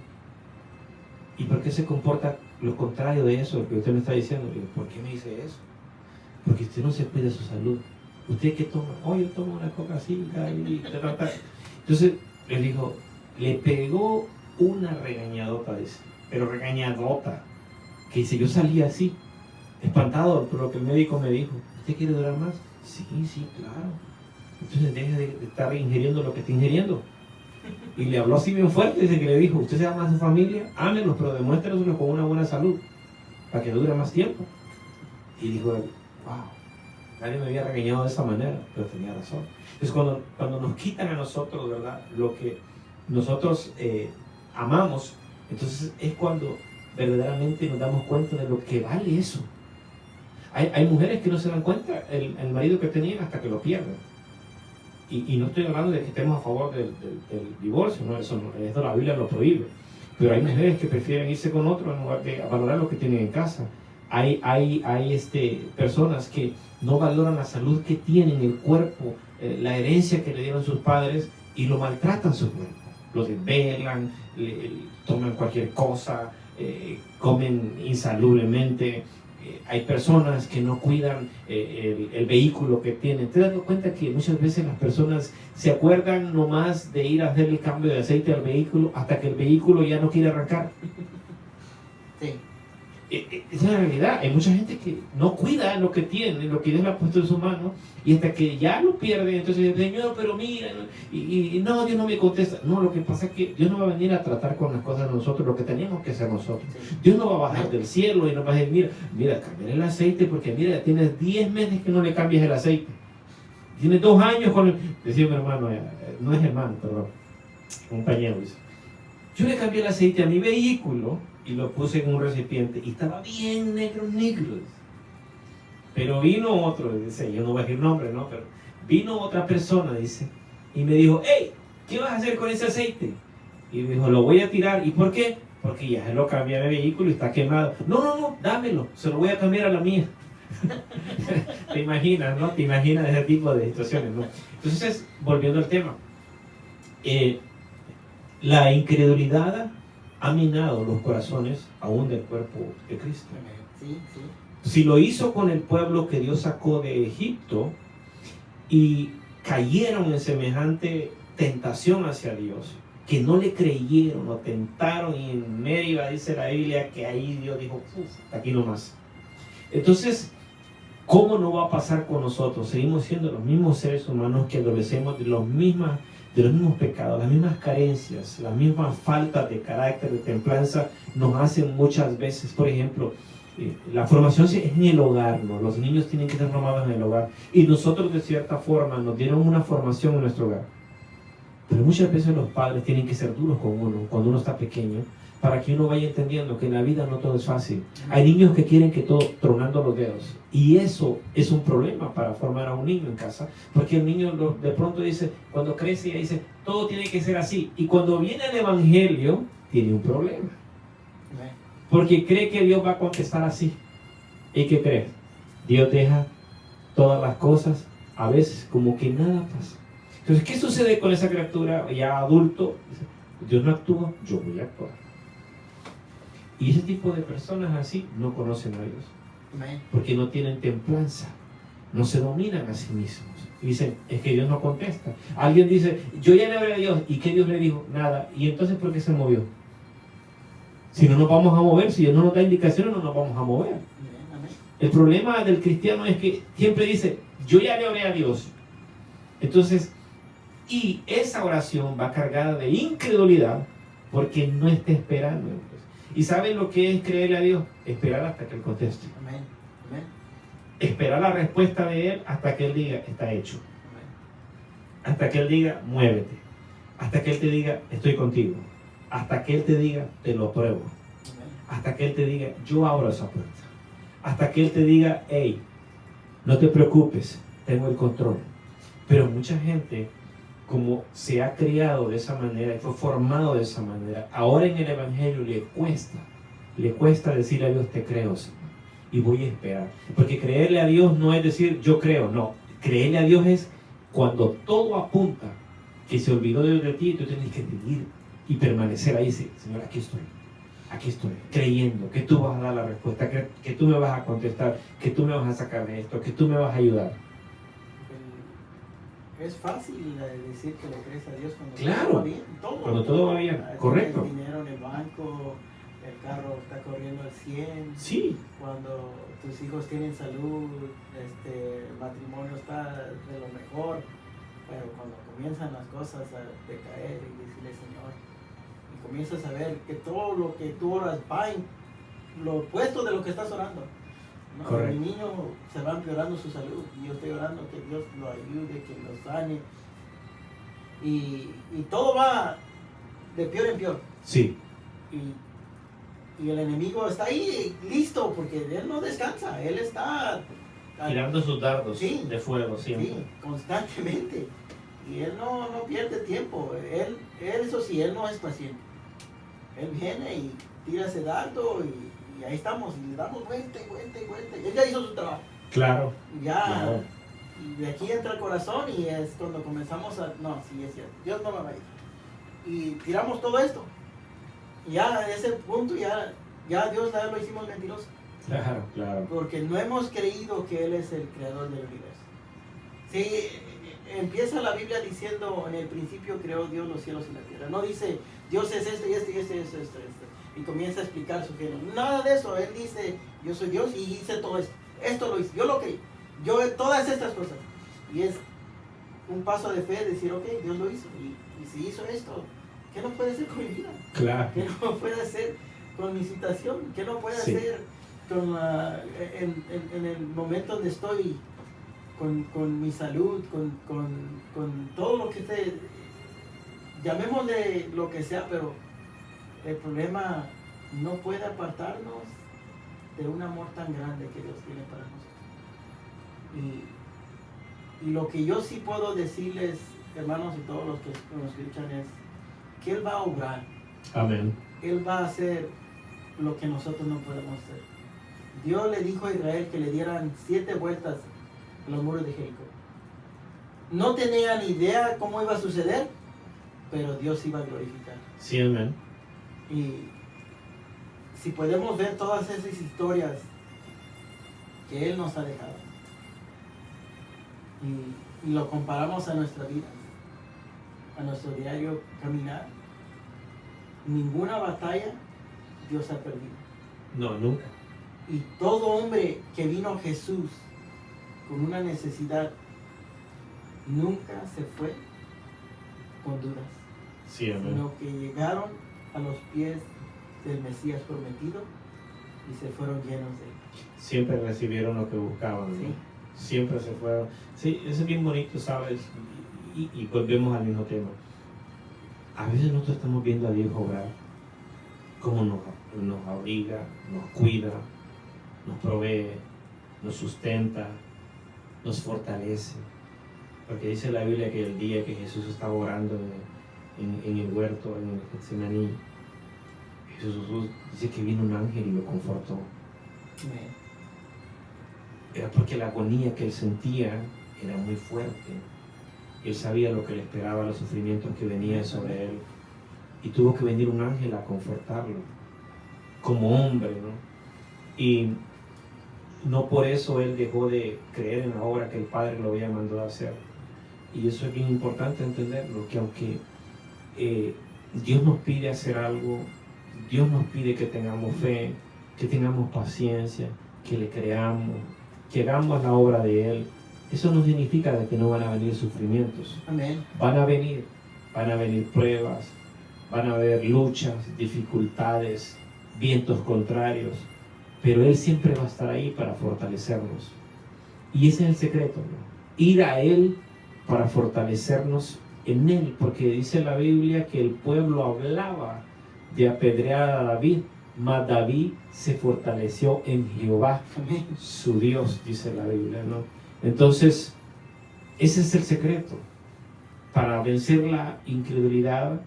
¿Y por qué se comporta lo contrario de eso, lo que usted me está diciendo? Le digo, ¿por qué me dice eso? Porque usted no se cuida su salud. ¿Usted qué toma? Oh, yo tomo una coca así. Entonces le dijo, le pegó una regañadota, dice, pero regañadota, que dice, yo salí así, espantado por lo que el médico me dijo. ¿Usted quiere durar más? Sí, claro. Entonces deje de estar ingiriendo lo que está ingiriendo. Y le habló así bien fuerte, dice que le dijo, usted se ama a su familia, ámelos, pero demuéstrelos con una buena salud, para que dure más tiempo. Y dijo él, wow, nadie me había regañado de esa manera, pero tenía razón. Entonces cuando nos quitan a nosotros, ¿verdad?, lo que nosotros amamos, entonces es cuando verdaderamente nos damos cuenta de lo que vale eso. Hay mujeres que no se dan cuenta el marido que tenían hasta que lo pierden. Y no estoy hablando de que estemos a favor del divorcio, no, eso la Biblia lo prohíbe. Pero hay mujeres que prefieren irse con otro en lugar de valorar lo que tienen en casa. Hay personas que no valoran la salud que tienen, el cuerpo, la herencia que le dieron sus padres y lo maltratan su cuerpo. Lo desvelan, toman cualquier cosa, comen insalubremente. Hay personas que no cuidan el vehículo que tienen. ¿Te das cuenta que muchas veces las personas se acuerdan nomás de ir a hacer el cambio de aceite al vehículo hasta que el vehículo ya no quiere arrancar? Sí. Es la realidad. Hay mucha gente que no cuida lo que tiene, lo que Dios le ha puesto en su mano, y hasta que ya lo pierde, entonces dice, Señor, pero mira, y no, Dios no me contesta. No, lo que pasa es que Dios no va a venir a tratar con las cosas de nosotros, lo que tenemos que hacer nosotros. Sí. Dios no va a bajar del cielo y no va a decir, mira, cambiar el aceite, porque mira, ya tienes 10 meses que no le cambias el aceite. Tienes 2 años con el... Decía mi hermano, no es hermano, perdón, compañero, dice, yo le cambié el aceite a mi vehículo y lo puse en un recipiente y estaba bien negro. Pero vino otro, dice, yo no voy a decir nombre, ¿no? Pero vino otra persona, dice, y me dijo, hey, ¿qué vas a hacer con ese aceite? Y me dijo, lo voy a tirar. ¿Y por qué? Porque ya se lo cambié a mi vehículo y está quemado. No, dámelo, se lo voy a cambiar a la mía. Te imaginas, ¿no? Te imaginas ese tipo de situaciones, ¿no? Entonces, volviendo al tema, La incredulidad ha minado los corazones aún del cuerpo de Cristo. Sí, sí. Si lo hizo con el pueblo que Dios sacó de Egipto y cayeron en semejante tentación hacia Dios, que no le creyeron, lo tentaron y en Meriba dice la Biblia que ahí Dios dijo, hasta aquí nomás. Entonces, ¿cómo no va a pasar con nosotros? Seguimos siendo los mismos seres humanos que adolecemos de los mismos pecados, las mismas carencias, las mismas faltas de carácter, de templanza nos hacen muchas veces. Por ejemplo, la formación es en el hogar, ¿no? Los niños tienen que ser formados en el hogar y nosotros de cierta forma nos dieron una formación en nuestro hogar. Pero muchas veces los padres tienen que ser duros con uno cuando uno está pequeño, para que uno vaya entendiendo que en la vida no todo es fácil. Hay niños que quieren que todo tronando los dedos, y eso es un problema para formar a un niño en casa, porque el niño de pronto dice, cuando crece y dice, todo tiene que ser así, y cuando viene el evangelio, tiene un problema, porque cree que Dios va a contestar así. ¿Y qué crees? Dios deja todas las cosas a veces como que nada pasa. Entonces, ¿qué sucede con esa criatura ya adulto? Dios no actúa, yo voy a actuar. Y ese tipo de personas así no conocen a Dios, porque no tienen templanza, no se dominan a sí mismos. Y dicen, es que Dios no contesta. Alguien dice, yo ya le hablé a Dios, ¿y qué Dios le dijo? Nada. ¿Y entonces por qué se movió? Si no nos vamos a mover, si Dios no nos da indicaciones, no nos vamos a mover. El problema del cristiano es que siempre dice, yo ya le oré a Dios. Entonces, y esa oración va cargada de incredulidad porque no está esperando. ¿Y saben lo que es creerle a Dios? Esperar hasta que Él conteste. Amén. Amén. Esperar la respuesta de Él hasta que Él diga, está hecho. Amén. Hasta que Él diga, muévete. Hasta que Él te diga, estoy contigo. Hasta que Él te diga, te lo apruebo. Amén. Hasta que Él te diga, yo abro esa puerta. Hasta que Él te diga, hey, no te preocupes, tengo el control. Pero mucha gente, como se ha criado de esa manera y fue formado de esa manera, ahora en el Evangelio le cuesta decirle a Dios, te creo, Señor, y voy a esperar. Porque creerle a Dios no es decir, yo creo, no. Creerle a Dios es cuando todo apunta que se olvidó de ti, tú tienes que seguir y permanecer ahí. Señor, aquí estoy, creyendo que tú vas a dar la respuesta, que tú me vas a contestar, que tú me vas a sacar de esto, que tú me vas a ayudar. Es fácil decir que le crees a Dios cuando Claro, todo va bien. Cuando todo va bien, correcto. Tienes dinero en el banco, el carro está corriendo al 100. Sí. Cuando tus hijos tienen salud, el matrimonio está de lo mejor. Pero cuando comienzan las cosas a decaer y decirle, Señor, y comienzas a ver que todo lo que tú oras va en lo opuesto de lo que estás orando. ¿No? Correcto. El niño se va empeorando su salud y yo estoy orando que Dios lo ayude, que lo sane, y todo va de peor en peor. Sí. Y el enemigo está ahí listo porque él no descansa, él está Tirando sus dardos, sí, de fuego siempre. sí, constantemente, y él no pierde tiempo. Él eso sí, él no es paciente. Él viene y tira ese dardo y ahí estamos, y le damos vuelta y vuelta y vuelta. Y él ya hizo su trabajo. Claro. Ya, Claro. y de aquí entra el corazón y es cuando comenzamos a, no, sí es cierto, Dios no me va a ir. Y tiramos todo esto. Y ya a ese punto ya Dios ya lo hicimos mentiroso. Claro, claro. Porque no hemos creído que Él es el creador del universo. Sí, empieza la Biblia diciendo, en el principio creó Dios los cielos y la tierra. No dice, Dios es este y este y este y este, y comienza a explicar su género. Nada de eso. Él dice, yo soy Dios y hice todo esto. Esto lo hice, yo lo creí. Yo todas estas cosas. Y es un paso de fe decir, ok, Dios lo hizo. Y si hizo esto, ¿qué no puede hacer con mi vida? Claro. ¿Qué no puede hacer con mi situación? ¿Qué no puede hacer con en el momento donde estoy con mi salud, con todo lo que esté, llamémosle lo que sea, pero el problema no puede apartarnos de un amor tan grande que Dios tiene para nosotros. Y lo que yo sí puedo decirles, hermanos, y todos los que nos escuchan, es que Él va a obrar. Amén. Él va a hacer lo que nosotros no podemos hacer. Dios le dijo a Israel que le dieran 7 vueltas a los muros de Jericó. No tenían idea cómo iba a suceder, pero Dios iba a glorificar. Sí, amén. Y si podemos ver todas esas historias que Él nos ha dejado y lo comparamos a nuestra vida, a nuestro diario caminar, ninguna batalla Dios ha perdido. No, nunca. Y todo hombre que vino a Jesús con una necesidad nunca se fue con dudas, Sí, amén. sino que llegaron a los pies del Mesías prometido y se fueron llenos de él. Siempre recibieron lo que buscaban, ¿no? Sí. Siempre se fueron. Sí, eso es bien bonito, ¿sabes? Y volvemos al mismo tema. A veces nosotros estamos viendo a Dios obrar, cómo nos abriga, nos cuida, nos provee, nos sustenta, nos fortalece. Porque dice la Biblia que el día que Jesús estaba orando en el huerto, en el Getsemaní, Jesús dice que vino un ángel y lo confortó. Amén. Era porque la agonía que él sentía era muy fuerte. Él sabía lo que le esperaba, los sufrimientos que venían sobre él. Y tuvo que venir un ángel a confortarlo, como hombre, ¿no? Y no por eso él dejó de creer en la obra que el Padre lo había mandado a hacer. Y eso es bien importante entenderlo, que aunque Dios nos pide hacer algo, Dios nos pide que tengamos fe, que tengamos paciencia, que le creamos, que hagamos la obra de Él. Eso no significa de que no van a venir sufrimientos. Amén. Van a venir pruebas, van a haber luchas, dificultades, vientos contrarios, pero Él siempre va a estar ahí para fortalecernos. Y ese es el secreto, ¿no? Ir a Él para fortalecernos en Él, porque dice la Biblia que el pueblo hablaba de apedrear a David, mas David se fortaleció en Jehová, Amén. su Dios, dice la Biblia, ¿no? Entonces, ese es el secreto. Para vencer la incredulidad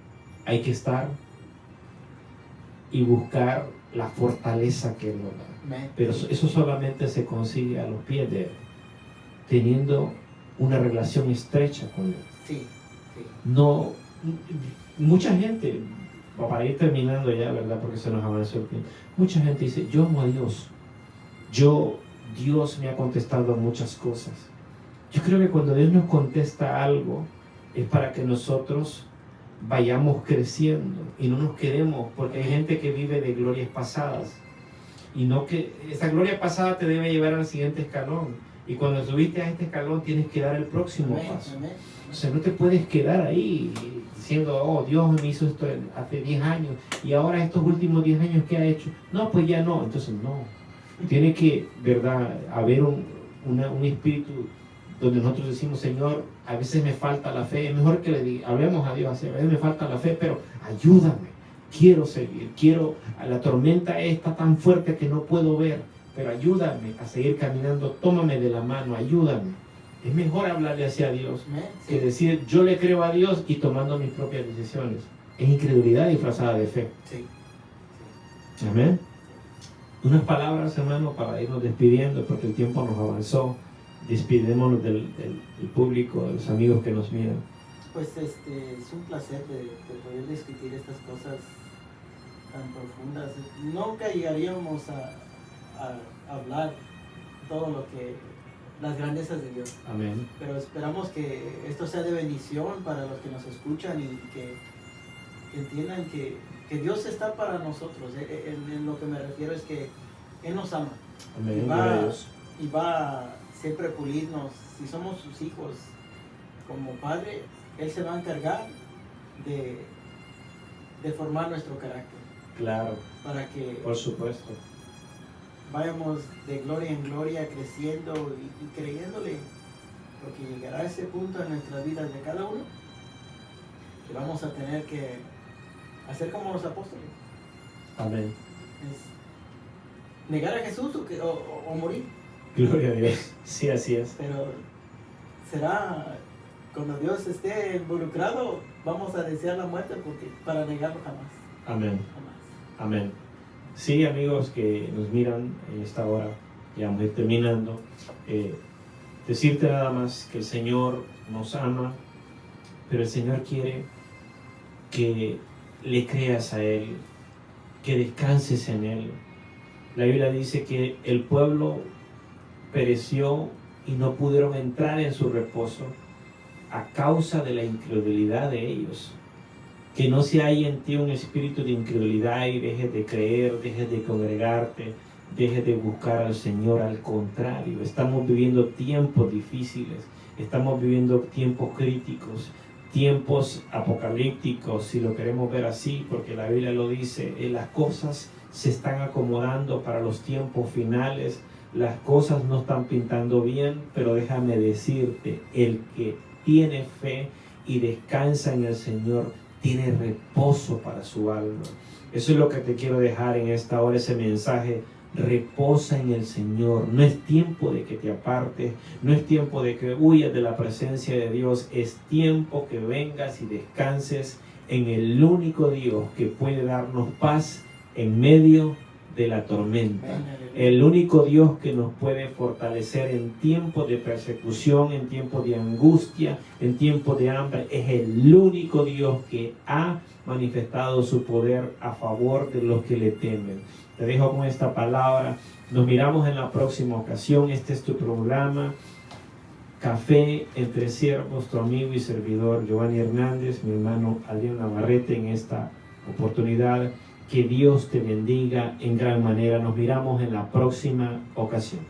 hay que estar y buscar la fortaleza que Él nos da. Amén. Pero eso solamente se consigue a los pies de Él, teniendo una relación estrecha con Él. Sí, sí. No, mucha gente, para ir terminando ya, ¿verdad? Porque se nos avanzó el tiempo. Mucha gente dice, yo amo a Dios. Dios me ha contestado muchas cosas. Yo creo que cuando Dios nos contesta algo, es para que nosotros vayamos creciendo y no nos quedemos, porque hay gente que vive de glorias pasadas y no que esa gloria pasada te debe llevar al siguiente escalón, y cuando subiste a este escalón tienes que dar el próximo Amén. paso. Amén. O sea, no te puedes quedar ahí diciendo, oh, Dios me hizo esto hace 10 años y ahora estos últimos 10 años ¿qué ha hecho? No, pues ya no. Entonces no, tiene que, ¿verdad?, haber un espíritu donde nosotros decimos, Señor, a veces me falta la fe. Es mejor que le diga, hablemos a Dios así, a veces me falta la fe, pero ayúdame, quiero seguir, la tormenta está tan fuerte que no puedo ver, pero ayúdame a seguir caminando, tómame de la mano, ayúdame. Es mejor hablarle hacia Dios Amén. que decir, yo le creo a Dios y tomando mis propias decisiones. Es incredulidad disfrazada de fe. Sí. Amén. Unas palabras, hermano, para irnos despidiendo, porque el tiempo nos avanzó. Despidémonos del público, de los amigos que nos miran. Pues es un placer de poder discutir estas cosas tan profundas. Nunca llegaríamos a hablar todo lo que, las grandezas de Dios. Amén. Pero esperamos que esto sea de bendición para los que nos escuchan y que entiendan que Dios está para nosotros. En lo que me refiero es que Él nos ama. Amén. Y Gloria a Dios. va siempre a pulirnos. Si somos sus hijos, como Padre, Él se va a encargar de formar nuestro carácter. Claro, Para que por supuesto. vayamos de gloria en gloria creciendo y creyéndole, porque llegará ese punto en nuestras vidas de cada uno que vamos a tener que hacer como los apóstoles, Amén. es negar a Jesús o morir. Gloria a Dios. Sí, así es. Pero será cuando Dios esté involucrado, vamos a desear la muerte porque para negarlo jamás, Amén. jamás. Amén. Sí, amigos que nos miran en esta hora, ya vamos a ir terminando. Decirte nada más que el Señor nos ama, pero el Señor quiere que le creas a Él, que descanses en Él. La Biblia dice que el pueblo pereció y no pudieron entrar en su reposo a causa de la incredulidad de ellos. Que no se haya en ti un espíritu de incredulidad y dejes de creer, dejes de congregarte, dejes de buscar al Señor. Al contrario, estamos viviendo tiempos difíciles, estamos viviendo tiempos críticos, tiempos apocalípticos, si lo queremos ver así, porque la Biblia lo dice. Las cosas se están acomodando para los tiempos finales, las cosas no están pintando bien, pero déjame decirte, el que tiene fe y descansa en el Señor tiene reposo para su alma. Eso es lo que te quiero dejar en esta hora, ese mensaje. Reposa en el Señor. No es tiempo de que te apartes, no es tiempo de que huyas de la presencia de Dios. Es tiempo que vengas y descanses en el único Dios que puede darnos paz en medio de la tormenta. El único Dios que nos puede fortalecer en tiempos de persecución, en tiempos de angustia, en tiempos de hambre. Es el único Dios que ha manifestado su poder a favor de los que le temen. Te dejo con esta palabra. Nos miramos en la próxima ocasión. Este es tu programa, Café entre Siervos, tu amigo y servidor Giovanni Hernández, mi hermano Adrián Navarrete en esta oportunidad. Que Dios te bendiga en gran manera. Nos miramos en la próxima ocasión.